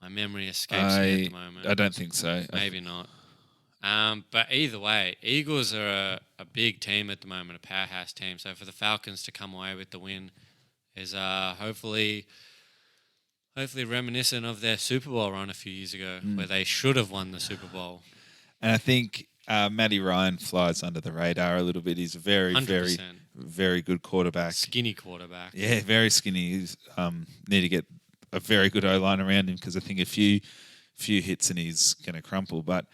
My memory escapes me at the moment. I don't think so. Maybe not. But either way, Eagles are a big team at the moment, a powerhouse team. So for the Falcons to come away with the win is hopefully reminiscent of their Super Bowl run a few years ago, where they should have won the Super Bowl. And I think Matty Ryan flies under the radar a little bit. He's a very, 100%. very, very good quarterback. Skinny quarterback. Yeah, very skinny. He's need to get a very good O-line around him because I think a few hits and he's going to crumple. But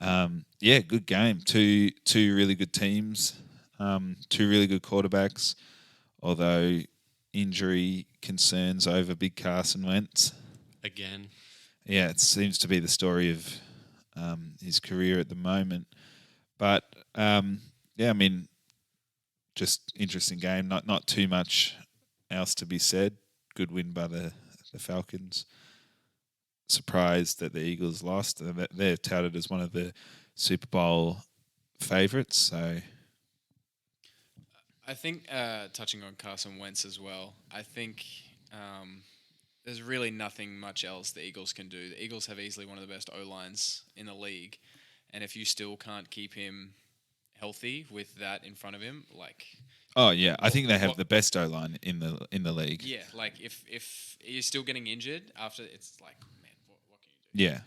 good game. Two really good teams. Two really good quarterbacks. Although injury concerns over Big Carson Wentz. Again. Yeah, it seems to be the story of his career at the moment. But just interesting game. Not too much else to be said. Good win by the Falcons. Surprised that the Eagles lost. They're touted as one of the Super Bowl favourites. So I think touching on Carson Wentz as well, I think there's really nothing much else the Eagles can do. The Eagles have easily one of the best O-lines in the league, and if you still can't keep him healthy with that in front of him, like... oh yeah, I think they have the best O-line in the league. Yeah, like if he's still getting injured after, it's like, man, what can you do? Yeah.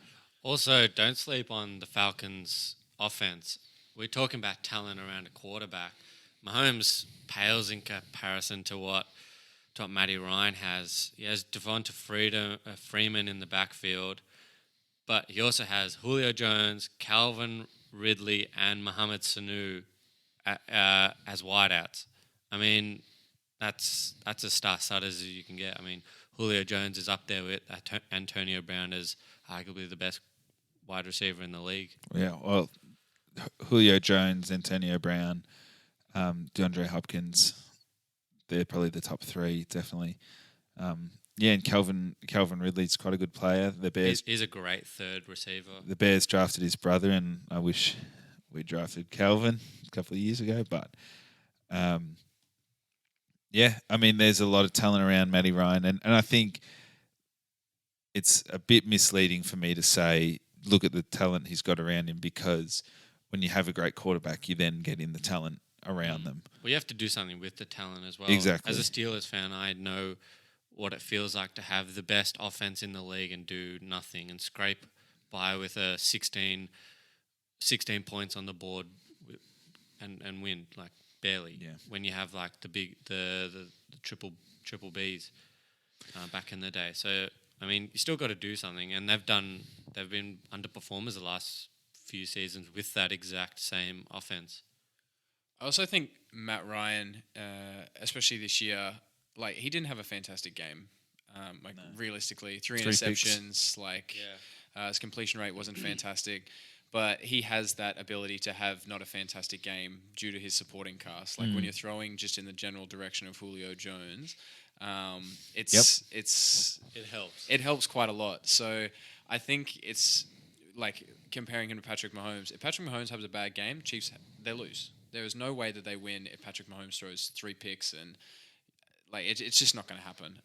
Also, don't sleep on the Falcons' offense. We're talking about talent around a quarterback. Mahomes pales in comparison to what Matty Ryan has. He has Devonta Freeman in the backfield, but he also has Julio Jones, Calvin Ridley, and Mohamed Sanu as wideouts. I mean, that's as star-studded as you can get. I mean, Julio Jones is up there with Antonio Brown as arguably the best wide receiver in the league. Yeah, well, Julio Jones, Antonio Brown, DeAndre Hopkins, they're probably the top three, definitely. Yeah, and Calvin Ridley's quite a good player. The Bears, He's a great third receiver. The Bears drafted his brother, and I wish we drafted Calvin a couple of years ago. But yeah, I mean, there's a lot of talent around Matty Ryan, and I think it's a bit misleading for me to say, look at the talent he's got around him, because when you have a great quarterback, you then get in the talent around them. Well, you have to do something with the talent as well. Exactly. As a Steelers fan, I know what it feels like to have the best offense in the league and do nothing and scrape by with a 16 points on the board and win, like barely. Yeah. When you have like the triple Bs back in the day. So I mean, you still got to do something, and they've been underperformers the last few seasons with that exact same offense. I also think Matt Ryan, especially this year, like he didn't have a fantastic game. Realistically, three interceptions. His completion rate wasn't fantastic, but he has that ability to have not a fantastic game due to his supporting cast. Like when you're throwing just in the general direction of Julio Jones, it helps. It helps quite a lot. So I think it's like comparing him to Patrick Mahomes. If Patrick Mahomes has a bad game, Chiefs, they lose. There is no way that they win if Patrick Mahomes throws 3 picks, and like it's just not going to happen.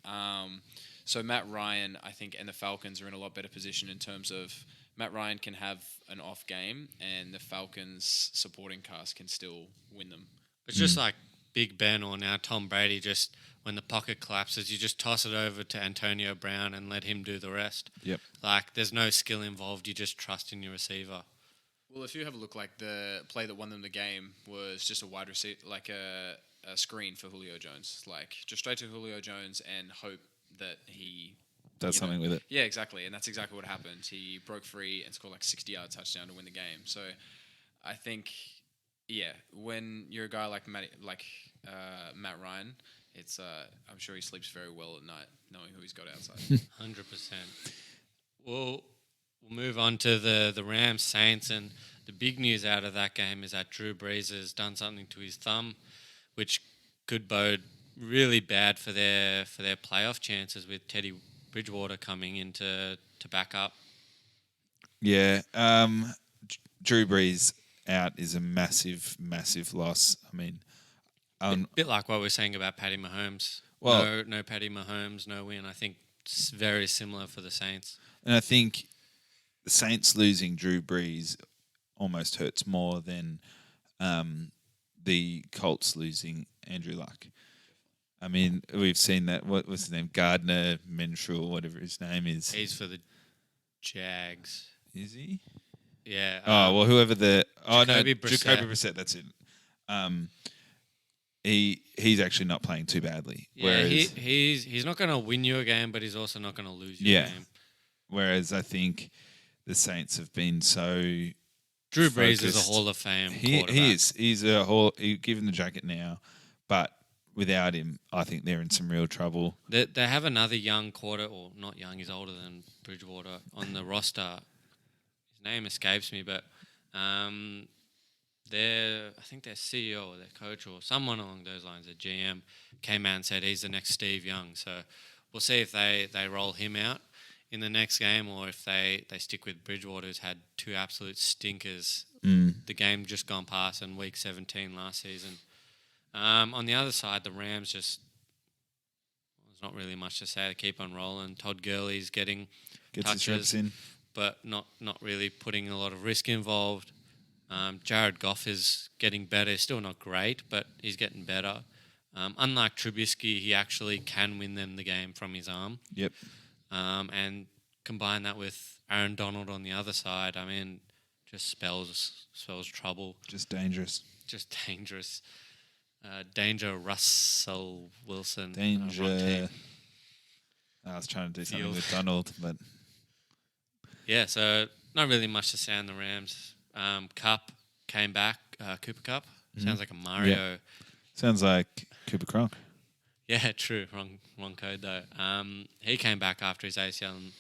So Matt Ryan, I think, and the Falcons are in a lot better position in terms of Matt Ryan can have an off game, and the Falcons supporting cast can still win them. It's just like Big Ben or now Tom Brady. Just when the pocket collapses, you just toss it over to Antonio Brown and let him do the rest. Yep. Like there's no skill involved. You just trust in your receiver. Well, if you have a look, like the play that won them the game was just a wide receiver, like a screen for Julio Jones, like just straight to Julio Jones and hope that he does something with it. Yeah, exactly, and that's exactly what happened. He broke free and scored like 60-yard touchdown to win the game. So, I think, yeah, when you're a guy like Matt Ryan, it's I'm sure he sleeps very well at night knowing who he's got outside. 100%. We'll move on to the Rams Saints, and the big news out of that game is that Drew Brees has done something to his thumb, which could bode really bad for their playoff chances with Teddy Bridgewater coming in to back up. Yeah, Drew Brees out is a massive, massive loss. I mean, A bit like what we were saying about Patty Mahomes. Well, no Patty Mahomes, no win. I think it's very similar for the Saints. And I think the Saints losing Drew Brees almost hurts more than the Colts losing Andrew Luck. I mean, we've seen that. What was his name? Gardner Minshew, whatever his name is. He's for the Jags. Is he? Yeah. Well, whoever the... Jacoby Brissett. Jacoby Brissett, that's it. He's actually not playing too badly. Yeah, whereas, he's not going to win you a game, but he's also not going to lose you a game. Whereas I think the Saints have been so... Drew focused. Brees is a Hall of Fame quarterback. He is. He's a Hall... Given the jacket now, but without him, I think they're in some real trouble. They have another young or not young, he's older than Bridgewater on the roster. His name escapes me, but I think their CEO or their coach or someone along those lines, their GM, came out and said he's the next Steve Young. So we'll see if they roll him out in the next game, or if they stick with Bridgewater, who's had 2 absolute stinkers. The game just gone past in week 17 last season. On the other side, the Rams just, there's not really much to say. They keep on rolling. Todd Gurley's getting Gets his touches, reps in. but not really putting a lot of risk involved. Jared Goff is getting better. He's still not great, but he's getting better. Unlike Trubisky, he actually can win them the game from his arm. Yep. And combine that with Aaron Donald on the other side, I mean, just spells trouble. Just dangerous. Just dangerous. Danger Russell Wilson. Danger. Ronte. I was trying to do something Field. with Donald, but Yeah, so not really much to say on the Rams. Cup came back. Cooper Cup. Sounds like a Mario. sounds like Cooper Cronk. Yeah, true. Wrong code though. He came back after his ACL and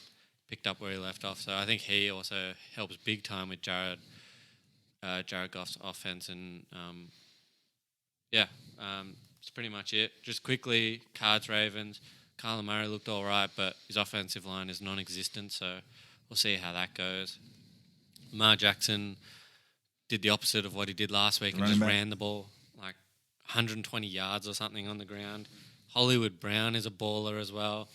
picked up where he left off. So I think he also helps big time with Jared Goff's offense. And it's pretty much it. Just quickly, Cards Ravens. Kyler Murray looked all right, but his offensive line is non-existent. So we'll see how that goes. Lamar Jackson did the opposite of what he did last week and just ran the ball like 120 yards or something on the ground. Hollywood Brown is a baller as well.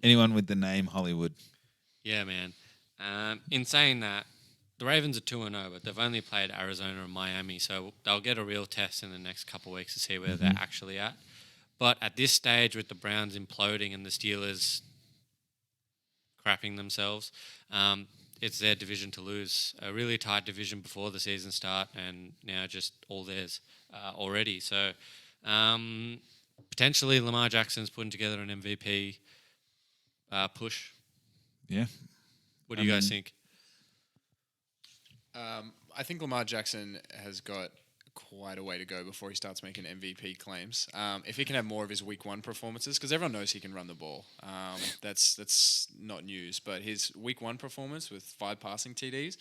Anyone with the name Hollywood. Yeah, man. In saying that, the Ravens are 2-0, but they've only played Arizona and Miami, so they'll get a real test in the next couple of weeks to see where they're actually at. But at this stage, with the Browns imploding and the Steelers crapping themselves, it's their division to lose. A really tight division before the season start, and now just all theirs already. So potentially Lamar Jackson's putting together an MVP push. Yeah. What do you guys think? I think Lamar Jackson has got quite a way to go before he starts making MVP claims. If he can have more of his week 1 performances, because everyone knows he can run the ball. That's not news. But his week 1 performance with 5 passing TDs,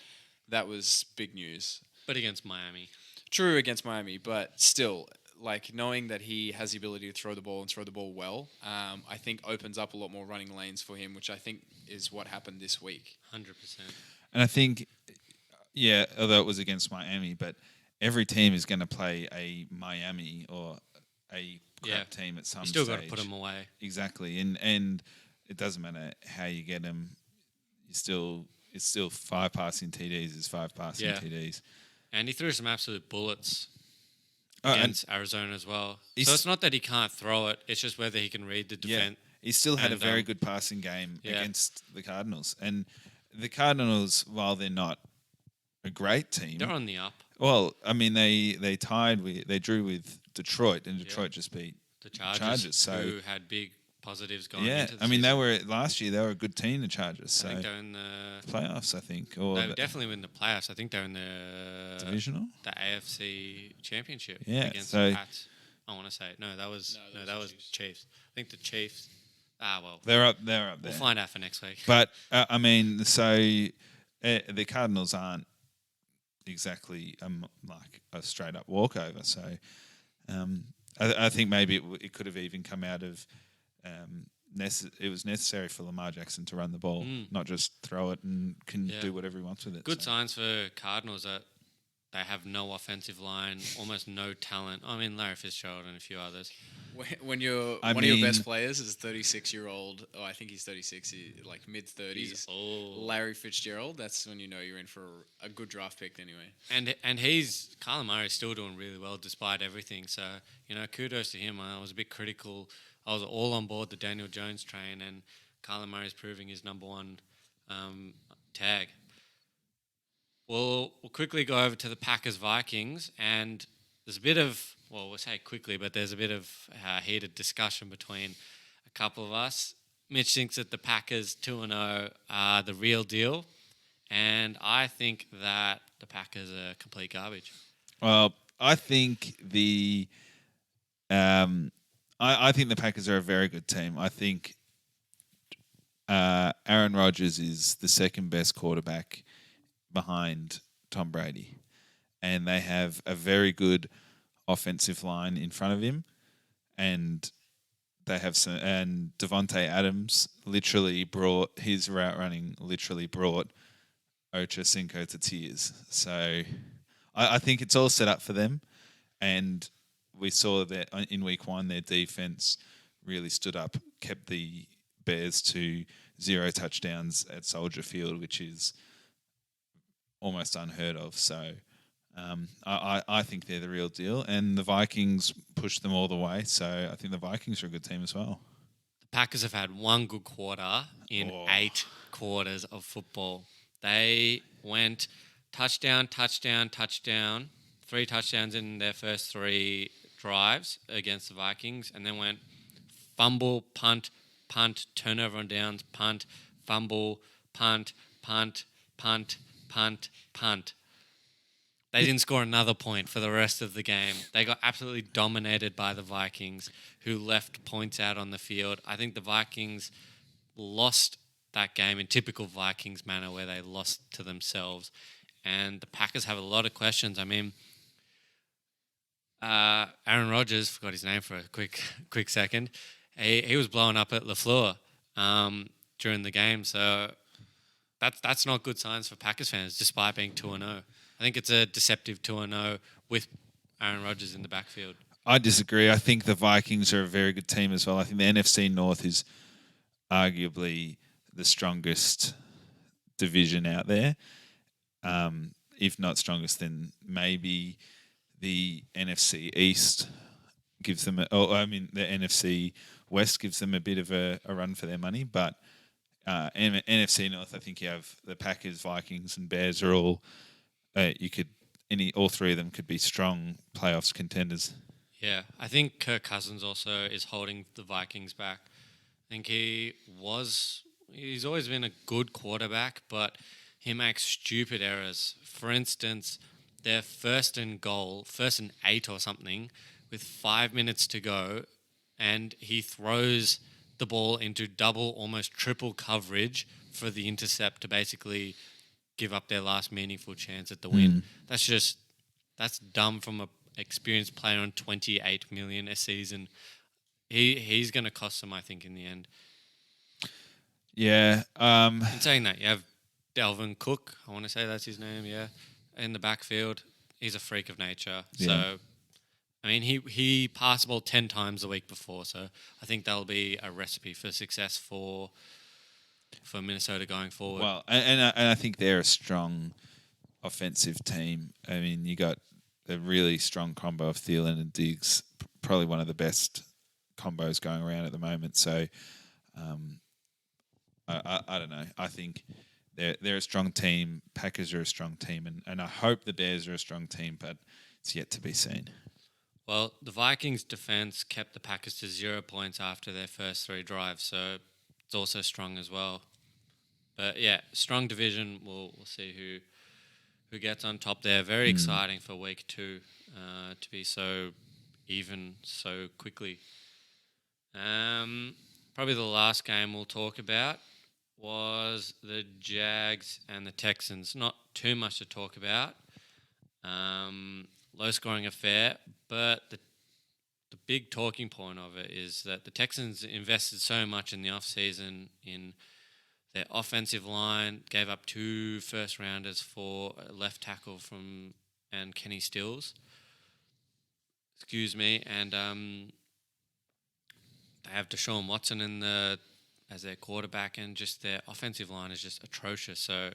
that was big news. But against Miami. True, against Miami, but still, like, knowing that he has the ability to throw the ball and throw the ball well, I think opens up a lot more running lanes for him, which I think is what happened this week. 100%. And I think, yeah, although it was against Miami, but every team is going to play a Miami or a crap team at some You still stage. got to put them away. Exactly. And it doesn't matter how you get them. It's still 5 passing TDs is 5 passing TDs. And he threw some absolute bullets Oh, against Arizona as well. So it's not that he can't throw it. It's just whether he can read the defense. He still had a And, very good passing game yeah. against the Cardinals. And the Cardinals, while they're not a great team, They're on the up. well, I mean, they drew with Detroit, and Detroit just beat The Chargers so who had big positives going yeah, into the I mean, season. last year they were a good team, the Chargers. So I think they're in the playoffs, I think, or They definitely win the playoffs. I think they're in the divisional. the AFC Championship against so the Pats. I want to say that was Chiefs. I think the Chiefs. Well, They're up there. we'll find out for next week. But I mean, so the Cardinals aren't exactly like a straight up walkover. So I think maybe it could have even come out of it was necessary for Lamar Jackson to run the ball, not just throw it and can do whatever he wants with it. Good signs for Cardinals that they have no offensive line, almost no talent. I mean, Larry Fitzgerald and a few others. When one of your best players is 36-year-old, I think he's 36, like mid-30s, Larry Fitzgerald, that's when you know you're in for a good draft pick anyway. And Kyler Murray's still doing really well despite everything. So, kudos to him. I was a bit critical. I was all on board the Daniel Jones train, and Kyler Murray's proving his number one tag. We'll quickly go over to the Packers-Vikings, and there's a bit of, we'll say quickly, but there's a bit of heated discussion between a couple of us. Mitch thinks that the Packers 2-0 are the real deal, and I think that the Packers are complete garbage. Well, I think I think the Packers are a very good team. I think Aaron Rodgers is the second best quarterback behind Tom Brady, and they have a very good offensive line in front of him, and they have some, and Devontae Adams his route running literally brought Ocho Cinco to tears. So I think it's all set up for them, and we saw that in week 1 their defense really stood up, kept the Bears to 0 touchdowns at Soldier Field, which is almost unheard of. So I think they're the real deal, and the Vikings pushed them all the way. So I think the Vikings are a good team as well. The Packers have had one good quarter in 8 quarters of football. They went touchdown, touchdown, touchdown, 3 touchdowns in their first 3 drives against the Vikings, and then went fumble, punt, punt, turnover on downs, punt, fumble, punt, punt, punt, punt, punt. They didn't score another point for the rest of the game. They got absolutely dominated by the Vikings, who left points out on the field. I think the Vikings lost that game in typical Vikings manner, where they lost to themselves. And the Packers have a lot of questions. I mean, Aaron Rodgers, forgot his name for a quick second. He was blowing up at LaFleur during the game. So that's not good signs for Packers fans, despite being 2-0. I think it's a deceptive 2-0 with Aaron Rodgers in the backfield. I disagree. I think the Vikings are a very good team as well. I think the NFC North is arguably the strongest division out there. If not strongest, then maybe the NFC East gives them the NFC West gives them a bit of a run for their money. But NFC North, I think you have the Packers, Vikings, and Bears are all. All 3 of them could be strong playoffs contenders. Yeah, I think Kirk Cousins also is holding the Vikings back. I think he's always been a good quarterback, but he makes stupid errors. For instance, their first and 8 or something, with 5 minutes to go, and he throws the ball into double, almost triple coverage for the intercept to basically give up their last meaningful chance at the win. That's dumb from an experienced player on $28 million a season. He's going to cost them, I think, in the end. Yeah. In saying that, you have Dalvin Cook. I want to say that's his name. Yeah, in the backfield, he's a freak of nature. Yeah. So, I mean, he passed the ball 10 times the week before. So I think that'll be a recipe for success for Minnesota going forward. Well, and I think they're a strong offensive team. I mean, you got a really strong combo of Thielen and Diggs, probably one of the best combos going around at the moment. So, I don't know. I think they're a strong team. Packers are a strong team, and I hope the Bears are a strong team, but it's yet to be seen. Well, the Vikings' defense kept the Packers to 0 points after their first 3 drives, so it's also strong as well. But yeah, strong division. We'll see who gets on top there. Very exciting for week 2 to be so even so quickly. Probably the last game we'll talk about was the Jags and the Texans. Not too much to talk about. Low-scoring affair, but the big talking point of it is that the Texans invested so much in the off-season in their offensive line, gave up 2 first-rounders for a left tackle and Kenny Stills. And they have Deshaun Watson as their quarterback, and just their offensive line is just atrocious. So,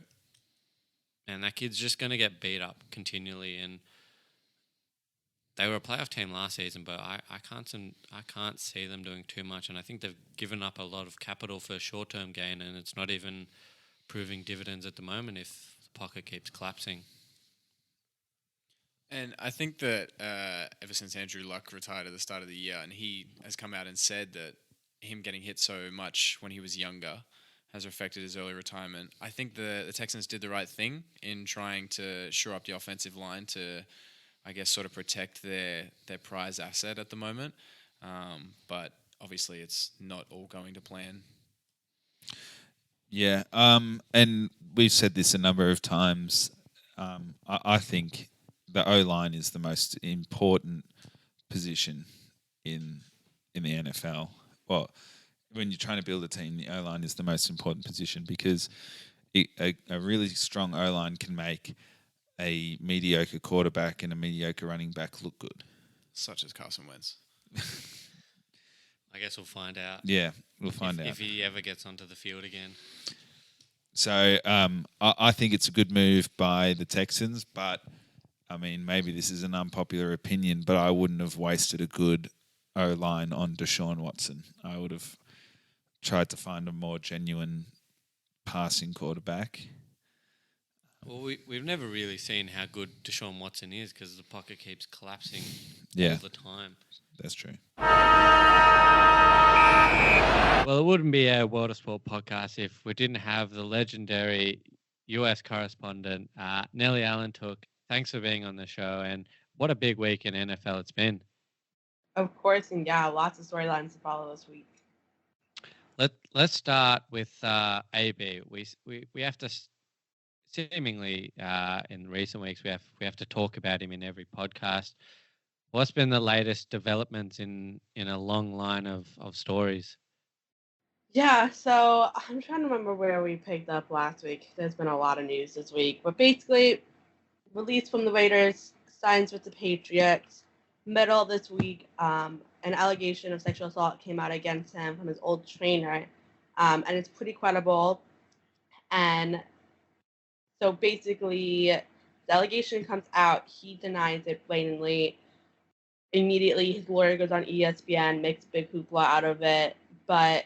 and that kid's just going to get beat up continually. And they were a playoff team last season, but I can't see them doing too much. And I think they've given up a lot of capital for short-term gain, and it's not even proving dividends at the moment if the pocket keeps collapsing. And I think that ever since Andrew Luck retired at the start of the year, and he has come out and said that him getting hit so much when he was younger has affected his early retirement, I think the Texans did the right thing in trying to shore up the offensive line to, I guess, sort of protect their prize asset at the moment. But obviously it's not all going to plan. Yeah, and we've said this a number of times. I think the O-line is the most important position in the NFL. well, when you're trying to build a team, the O-line is the most important position because a really strong O-line can make a mediocre quarterback and a mediocre running back look good. Such as Carson Wentz. I guess we'll find out. Yeah, we'll find out. If he ever gets onto the field again. So I think it's a good move by the Texans, but I mean, maybe this is an unpopular opinion, but I wouldn't have wasted a good O-line on Deshaun Watson. I would have tried to find a more genuine passing quarterback. Well, we've never really seen how good Deshaun Watson is because the pocket keeps collapsing Yeah. all the time. That's true. Well, it wouldn't be a World of Sport podcast if we didn't have the legendary US correspondent, Nellie.hr. Thanks for being on the show, and what a big week in NFL it's been. Of course, and yeah, lots of storylines to follow this week. Let's start with AB. We have to seemingly in recent weeks we have to talk about him in every podcast. What's been the latest developments in a long line of stories? Yeah, so I'm trying to remember where we picked up last week. There's been a lot of news this week, but basically, released from the Raiders, signs with the Patriots. Middle of this week, an allegation of sexual assault came out against him from his old trainer, and it's pretty credible. And so basically, the allegation comes out, he denies it blatantly. Immediately, his lawyer goes on ESPN, makes a big hoopla out of it, but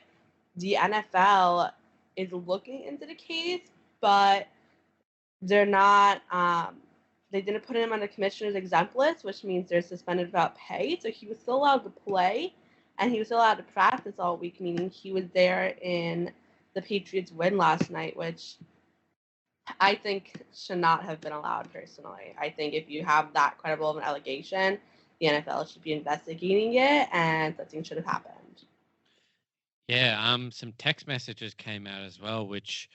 the NFL is looking into the case, but they're not. They didn't put him on the commissioner's exempt list, which means they're suspended without pay. So he was still allowed to play, and he was still allowed to practice all week, meaning he was there in the Patriots' win last night, which I think should not have been allowed personally. I think if you have that credible of an allegation, the NFL should be investigating it, and something should have happened. Yeah, some text messages came out as well, which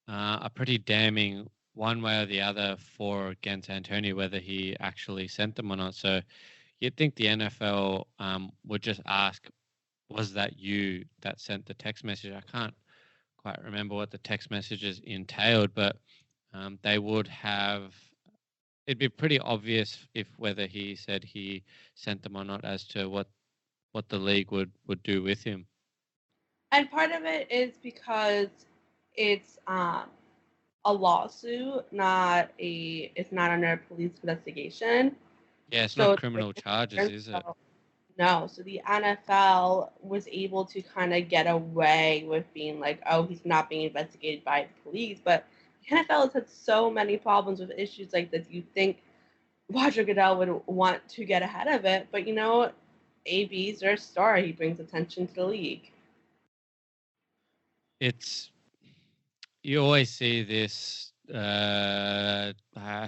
are pretty damning one way or the other for or against Antonio, whether he actually sent them or not. So you'd think the NFL would just ask, was that you that sent the text message? I can't quite remember what the text messages entailed, but they would have. It'd be pretty obvious if whether he said he sent them or not as to what the league would do with him. And part of it is because it's a lawsuit, it's not under a police investigation. Yeah, it's So not criminal charges, is it? No. So the NFL was able to kind of get away with being like, oh, he's not being investigated by the police. But the NFL has had so many problems with issues like this. You think Roger Goodell would want to get ahead of it. But, AB's their star. He brings attention to the league. You always see this, I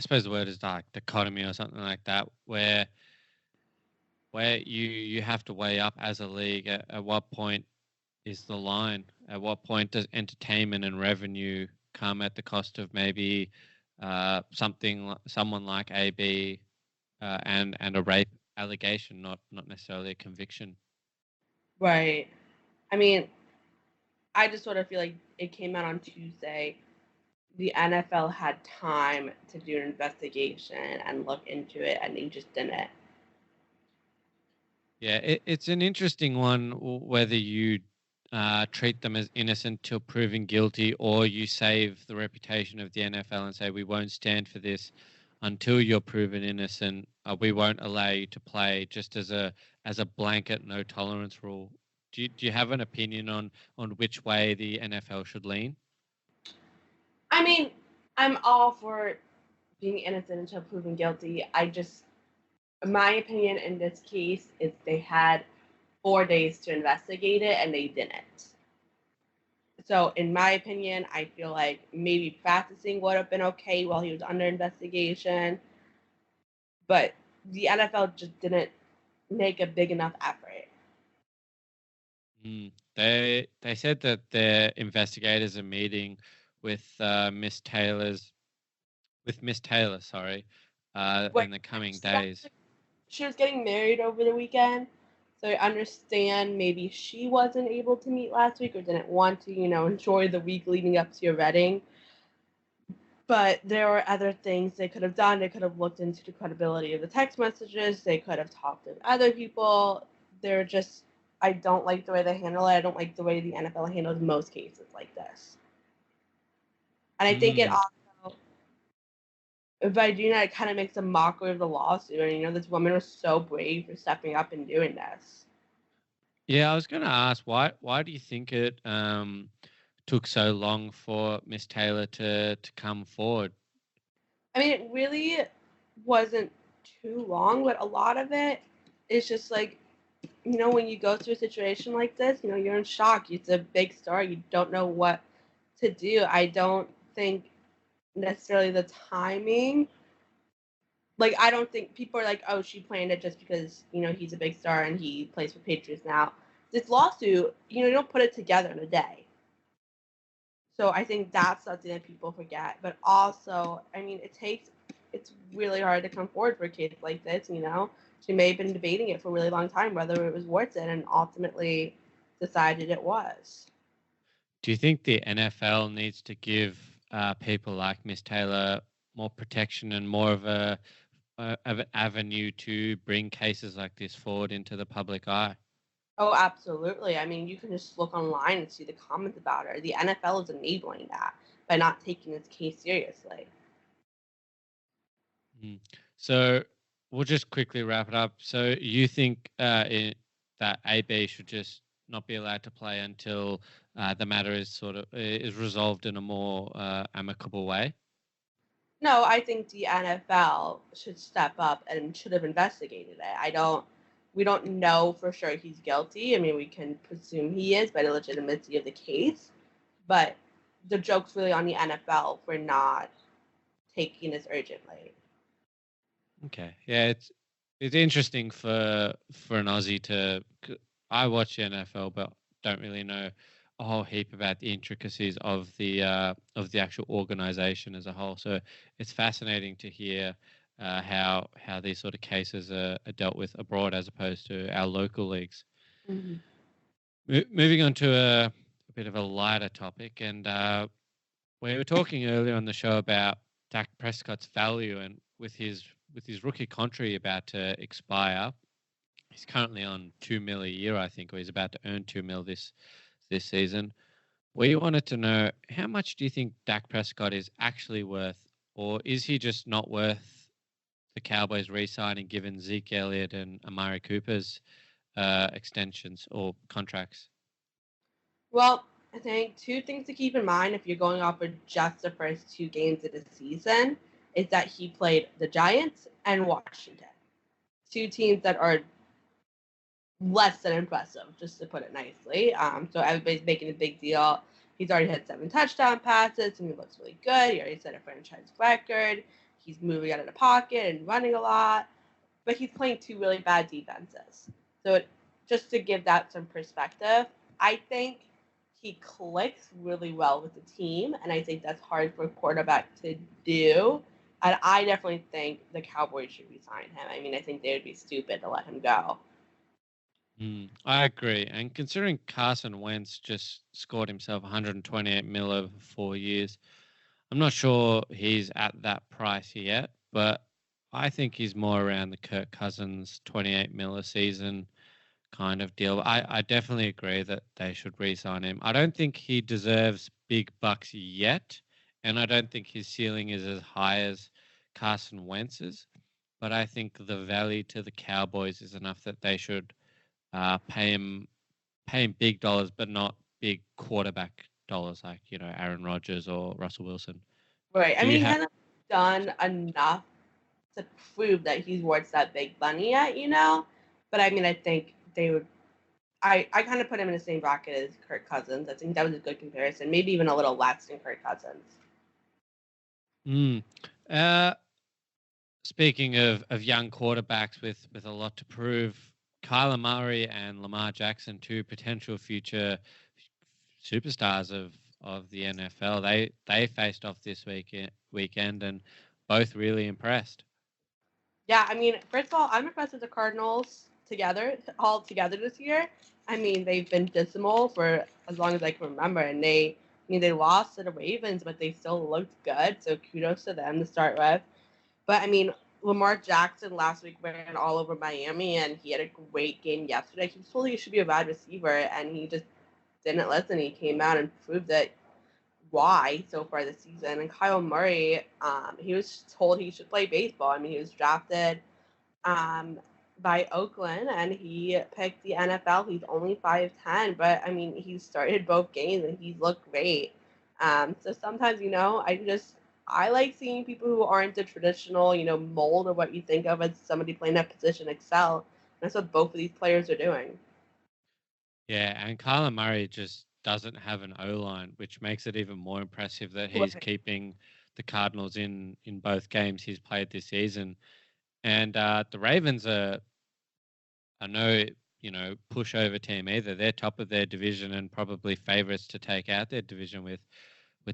suppose the word is like dichotomy or something like that, where you have to weigh up as a league at what point is the line? At what point does entertainment and revenue come at the cost of maybe someone like AB and a rape allegation, not necessarily a conviction? Right. I mean, I just sort of feel like it came out on Tuesday. The NFL had time to do an investigation and look into it, and they just didn't. Yeah, it's an interesting one whether you treat them as innocent till proven guilty, or you save the reputation of the NFL and say we won't stand for this until you're proven innocent. We won't allow you to play, just as a blanket no tolerance rule. Do you have an opinion on which way the NFL should lean? I mean, I'm all for being innocent until proven guilty. My opinion in this case is they had 4 days to investigate it and they didn't. So, in my opinion, I feel like maybe practicing would have been okay while he was under investigation, but the NFL just didn't make a big enough effort. They said that their investigators are meeting with Miss Taylor, in the coming days. She was getting married over the weekend, So I understand maybe she wasn't able to meet last week or didn't want to, enjoy the week leading up to your wedding. But there were other things they could have done. They could have looked into the credibility of the text messages. They could have talked to other people. They're just, I don't like the way they handle it. I don't like the way the NFL handles most cases like this. And I think it also, by doing that, it kind of makes a mockery of the lawsuit. And, this woman was so brave for stepping up and doing this. Yeah, I was going to ask why do you think it took so long for Miss Taylor to come forward? I mean, it really wasn't too long, but a lot of it is just like, when you go through a situation like this, you're in shock. It's a big star. You don't know what to do. I don't think necessarily the timing. Like, I don't think people are like, oh, she planned it just because, he's a big star and he plays for Patriots now. This lawsuit, you don't put it together in a day. So I think that's something that people forget. But also, I mean, it's really hard to come forward for a case like this, She may have been debating it for a really long time, whether it was worth it, and ultimately decided it was. Do you think the NFL needs to give people like Miss Taylor more protection and more of an avenue to bring cases like this forward into the public eye? Oh, absolutely. I mean, you can just look online and see the comments about her. The NFL is enabling that by not taking this case seriously. So we'll just quickly wrap it up. So you think that AB should just not be allowed to play until the matter is is resolved in a more amicable way? No, I think the NFL should step up and should have investigated it. We don't know for sure he's guilty. I mean, we can presume he is by the legitimacy of the case, but the joke's really on the NFL for not taking this urgently. Okay, yeah, it's interesting for an Aussie to. I watch the NFL, but don't really know a whole heap about the intricacies of the actual organization as a whole. So it's fascinating to hear how these sort of cases are dealt with abroad as opposed to our local leagues. Mm-hmm. Moving on to a bit of a lighter topic, and we were talking earlier on the show about Dak Prescott's value, and with his rookie contract about to expire, he's currently on $2 million a year, I think, or he's about to earn $2 million this season. We wanted to know, how much do you think Dak Prescott is actually worth, or is he just not worth the Cowboys re-signing given Zeke Elliott and Amari Cooper's extensions or contracts? Well, I think two things to keep in mind if you're going off of just the first two games of the season is that he played the Giants and Washington, two teams that are less than impressive, just to put it nicely. So everybody's making a big deal. He's already had 7 touchdown passes, and he looks really good. He already set a franchise record. He's moving out of the pocket and running a lot, but he's playing 2 really bad defenses. So just to give that some perspective, I think he clicks really well with the team, and I think that's hard for a quarterback to do. And I definitely think the Cowboys should resign him. I mean, I think they would be stupid to let him go. I agree. And considering Carson Wentz just scored himself 128 mil over 4 years, I'm not sure he's at that price yet, but I think he's more around the Kirk Cousins 28 mil a season kind of deal. I definitely agree that they should re-sign him. I don't think he deserves big bucks yet, and I don't think his ceiling is as high as Carson Wentz's, but I think the value to the Cowboys is enough that they should pay him big dollars, but not big quarterback dollars like Aaron Rodgers or Russell Wilson. Right. I mean, he hasn't done enough to prove that he's worth that big money yet, But I mean, I think they would. I kind of put him in the same bracket as Kirk Cousins. I think that was a good comparison, maybe even a little less than Kirk Cousins. Speaking of young quarterbacks with a lot to prove, Kyler Murray and Lamar Jackson, 2 potential future superstars of the NFL, they faced off this weekend and both really impressed. Yeah, I mean, first of all, I'm impressed with the Cardinals all together this year. I mean, they've been dismal for as long as I can remember, and they lost to the Ravens, but they still looked good. So kudos to them to start with. But I mean, Lamar Jackson last week ran all over Miami, and he had a great game yesterday. He was told he should be a wide receiver, and he just didn't listen. He came out and proved that why so far this season. And Kyle Murray, he was told he should play baseball. I mean, he was drafted um, by Oakland, and he picked the NFL. He's only 5'10", but I mean, he started both games and he's looked great. So sometimes, I like seeing people who aren't the traditional, mold of what you think of as somebody playing that position excel. And that's what both of these players are doing. Yeah, and Kyler Murray just doesn't have an O-line, which makes it even more impressive that he's Right. keeping the Cardinals in both games he's played this season. And the Ravens are no, pushover team either. They're top of their division and probably favorites to take out their division with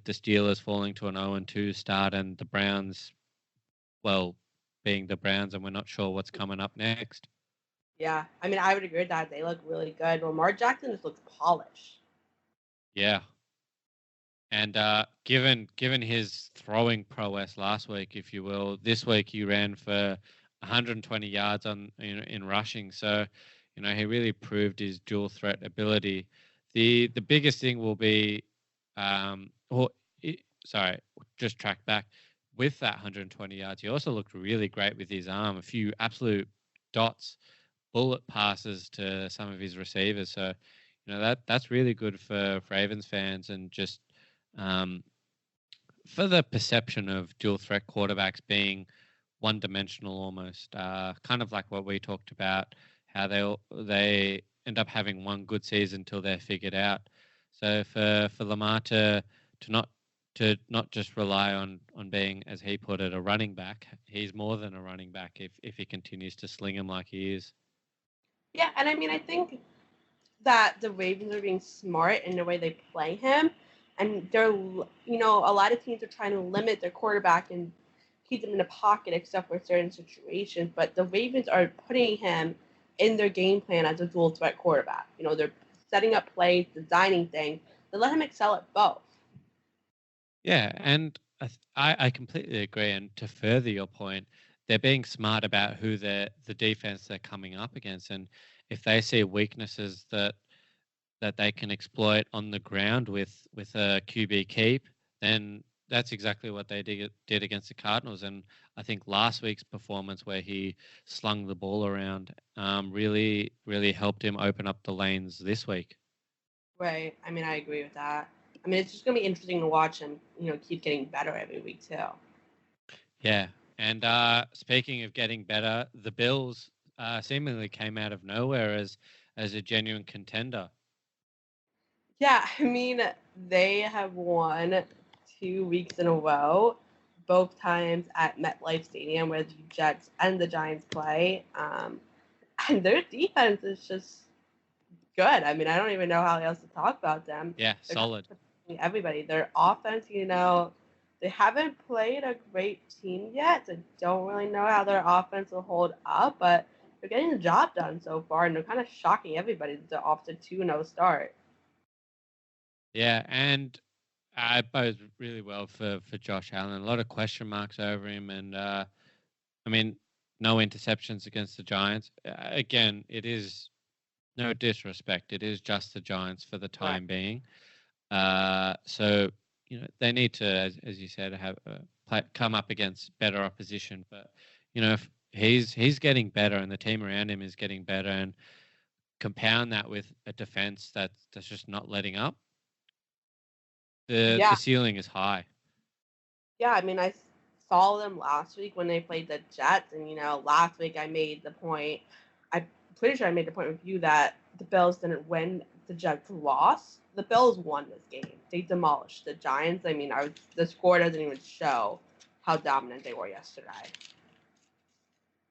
the Steelers falling to an 0-2 start and the Browns, well, being the Browns, and we're not sure what's coming up next. Yeah, I mean, I would agree with that. They look really good. Lamar Jackson just looks polished. Yeah. And given his throwing prowess last week, if you will, this week he ran for 120 yards in rushing. So, he really proved his dual threat ability. The biggest thing will be, sorry, just track back. With that 120 yards, he also looked really great with his arm. A few absolute dots, bullet passes to some of his receivers. So, that's really good for Ravens fans and just um, for the perception of dual threat quarterbacks being one dimensional almost, kind of like what we talked about, how they end up having one good season until they're figured out. So for Lamar to not just rely on being, as he put it, a running back, he's more than a running back if he continues to sling him like he is. Yeah, and I mean, I think that the Ravens are being smart in the way they play him, and a lot of teams are trying to limit their quarterback and keep them in the pocket except for certain situations. But the Ravens are putting him in their game plan as a dual threat quarterback. They're setting up plays, designing things to let him excel at both. Yeah, and I completely agree. And to further your point, they're being smart about who the defense they're coming up against, and if they see weaknesses that they can exploit on the ground with a QB keep, then that's exactly what they did against the Cardinals. And I think last week's performance, where he slung the ball around, really really helped him open up the lanes this week. Right. I mean, I agree with that. I mean, it's just gonna be interesting to watch him, keep getting better every week too. Yeah. And speaking of getting better, the Bills seemingly came out of nowhere as a genuine contender. Yeah, I mean, they have won 2 weeks in a row, both times at MetLife Stadium where the Jets and the Giants play. And their defense is just good. I mean, I don't even know how else to talk about them. Yeah, They're solid. everybody. Their offense, they haven't played a great team yet. So I don't really know how their offense will hold up, but they're getting the job done so far, and they're kind of shocking everybody that they're off to 2-0 start. Yeah, and it bodes really well for Josh Allen. A lot of question marks over him, and I mean, no interceptions against the Giants. Again, it is no disrespect. It is just the Giants for the Right. time being. So they need to, as you said, have come up against better opposition. But if he's getting better, and the team around him is getting better, and compound that with a defense that's just not letting up, the Yeah. ceiling is high. Yeah, I mean, I saw them last week when they played the Jets, and last week I made the point. I'm pretty sure I made the point with you that the Bills didn't win, the Jets lost. The Bills won this game. They demolished the Giants. I mean, the score doesn't even show how dominant they were yesterday.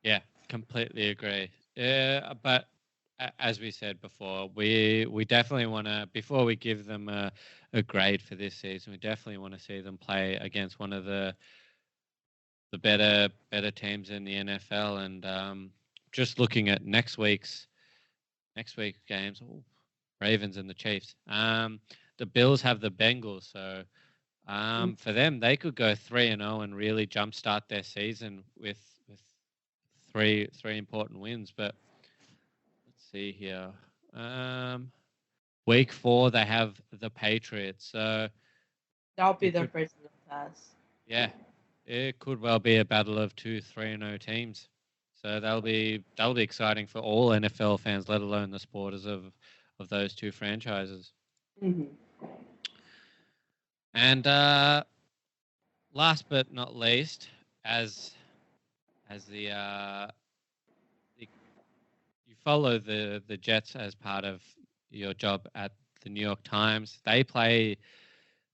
Yeah, completely agree. Yeah, but as we said before, we definitely want to, before we give them a grade for this season, we definitely want to see them play against one of the better teams in the NFL, and just looking at next week's games, Ravens and the Chiefs. The Bills have the Bengals, so for them they could go 3-0 and really jumpstart their season with three important wins. But let's see here. Week 4 they have the Patriots, so That'll be their first test. yeah, it could well be a battle of 2 3-0 teams. So that'll be exciting for all NFL fans, let alone the supporters of those two franchises. Mm-hmm. And last but not least, as the you follow the Jets as part of your job at the New York Times, they play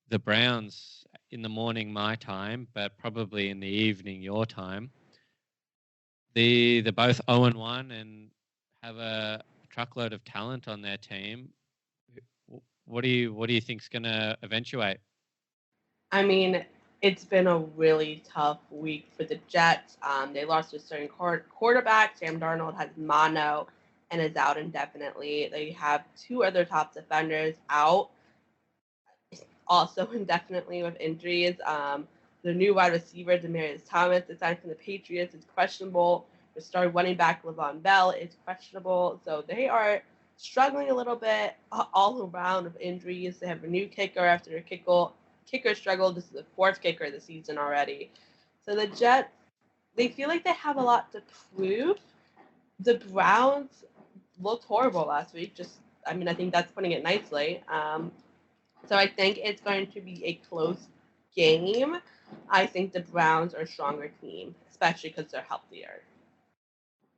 the Browns in the morning my time, but probably in the evening your time. They're both 0-1 and have a truckload of talent on their team. What do you think's going to eventuate? I mean, it's been a really tough week for the Jets. They lost their starting quarterback. Sam Darnold has mono and is out indefinitely. They have 2 other top defenders out, also indefinitely with injuries. The new wide receiver, Demaryius Thomas, signed from the Patriots, is questionable. The star running back, Le'Veon Bell, is questionable. So they are struggling a little bit all around with injuries. They have a new kicker after their kicker struggled. This is the 4th kicker of the season already. So the Jets, they feel like they have a lot to prove. The Browns looked horrible last week. I think that's putting it nicely. So I think it's going to be a close game. I think the Browns are a stronger team, especially because they're healthier.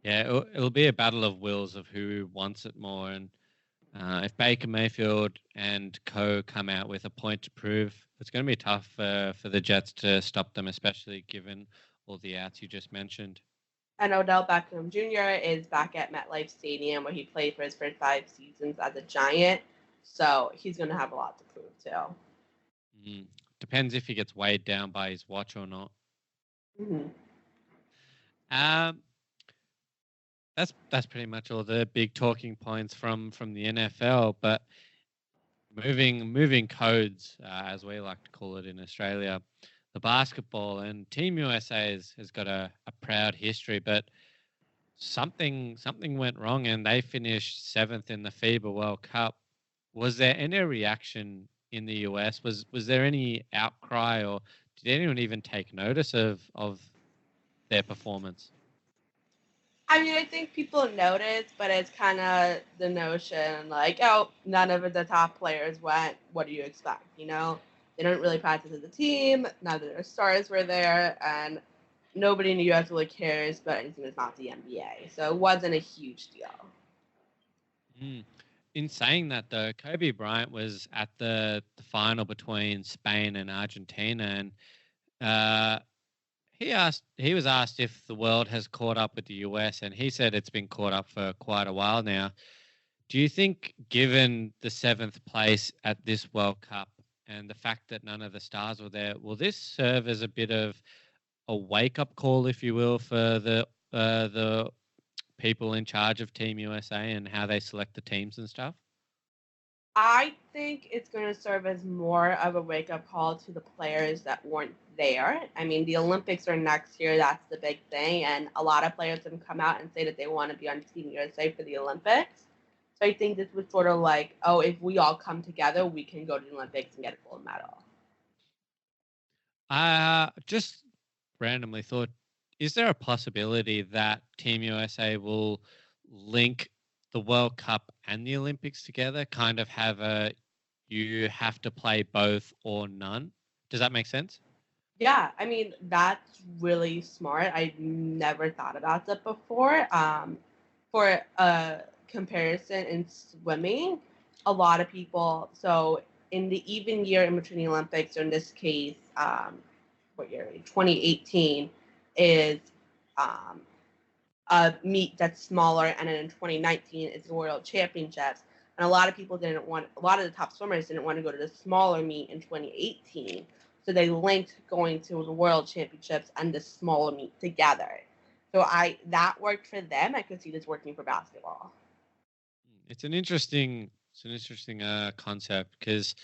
Yeah, it'll be a battle of wills of who wants it more. And if Baker Mayfield and co come out with a point to prove, it's going to be tough for the Jets to stop them, especially given all the outs you just mentioned. And Odell Beckham Jr. is back at MetLife Stadium, where he played for his first 5 seasons as a Giant. So he's going to have a lot to prove, too. Depends if he gets weighed down by his watch or not. Mm-hmm. That's pretty much all the big talking points from the NFL. But moving codes, as we like to call it in Australia, the basketball and Team USA has got a proud history, but something went wrong and they finished 7th in the FIBA World Cup. Was there any reaction in the US? Was there any outcry, or did anyone even take notice of their performance? I mean, I think people noticed, but it's kind of the notion like, oh, none of the top players went. What do you expect? They don't really practice as a team. None of their stars were there, and nobody in the US really cares about anything that's not the NBA. So it wasn't a huge deal. In saying that, though, Kobe Bryant was at the final between Spain and Argentina, and he was asked if the world has caught up with the US, and he said it's been caught up for quite a while now. Do you think, given the 7th place at this World Cup and the fact that none of the stars were there, will this serve as a bit of a wake-up call, if you will, for the people in charge of Team USA and how they select the teams and stuff? I think it's going to serve as more of a wake-up call to the players that weren't there. I mean, the Olympics are next year. That's the big thing. And a lot of players have come out and say that they want to be on Team USA for the Olympics. So I think this was sort of like, oh, if we all come together, we can go to the Olympics and get a gold medal. Just randomly thought, is there a possibility that Team USA will link the World Cup and the Olympics together, kind of have you have to play both or none? Does that make sense? Yeah, I mean, that's really smart. I never thought about that before. For a comparison in swimming, a lot of people, so in the even year in between the Olympics, or in this case, what year, 2018, is a meet that's smaller, and then in 2019 is the World Championships. And a lot of the top swimmers didn't want to go to the smaller meet in 2018. So they linked going to the World Championships and the smaller meet together. So that worked for them. I could see this working for basketball. It's an interesting concept because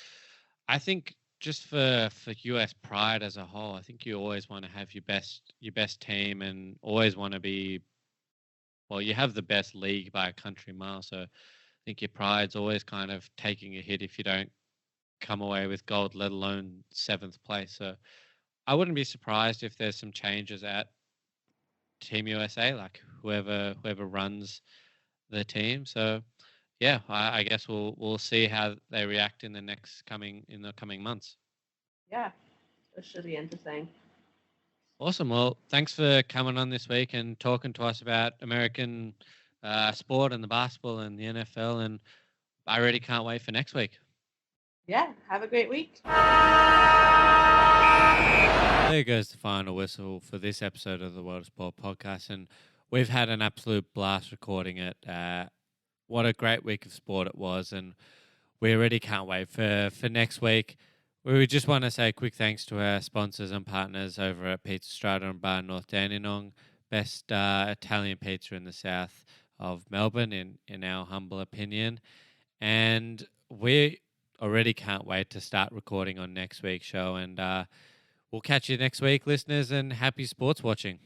I think just for US pride as a whole, I think you always want to have your best team and always want to be well. You have the best league by a country mile, so I think your pride's always kind of taking a hit if you don't come away with gold, let alone seventh place. So I wouldn't be surprised if there's some changes at Team USA, like whoever runs the team. So yeah, I guess we'll see how they react in the coming months. Yeah, this should be interesting. Awesome. Well, thanks for coming on this week and talking to us about American sport and the basketball and the NFL. And I really can't wait for next week. Yeah, have a great week. There goes the final whistle for this episode of the World of Sport podcast. And we've had an absolute blast recording it. What a great week of sport it was. And we already can't wait for next week. We just want to say a quick thanks to our sponsors and partners over at Pizza Strata and Bar North Dandenong, best Italian pizza in the south of Melbourne, in our humble opinion. And we already can't wait to start recording on next week's show. And we'll catch you next week, listeners, and happy sports watching.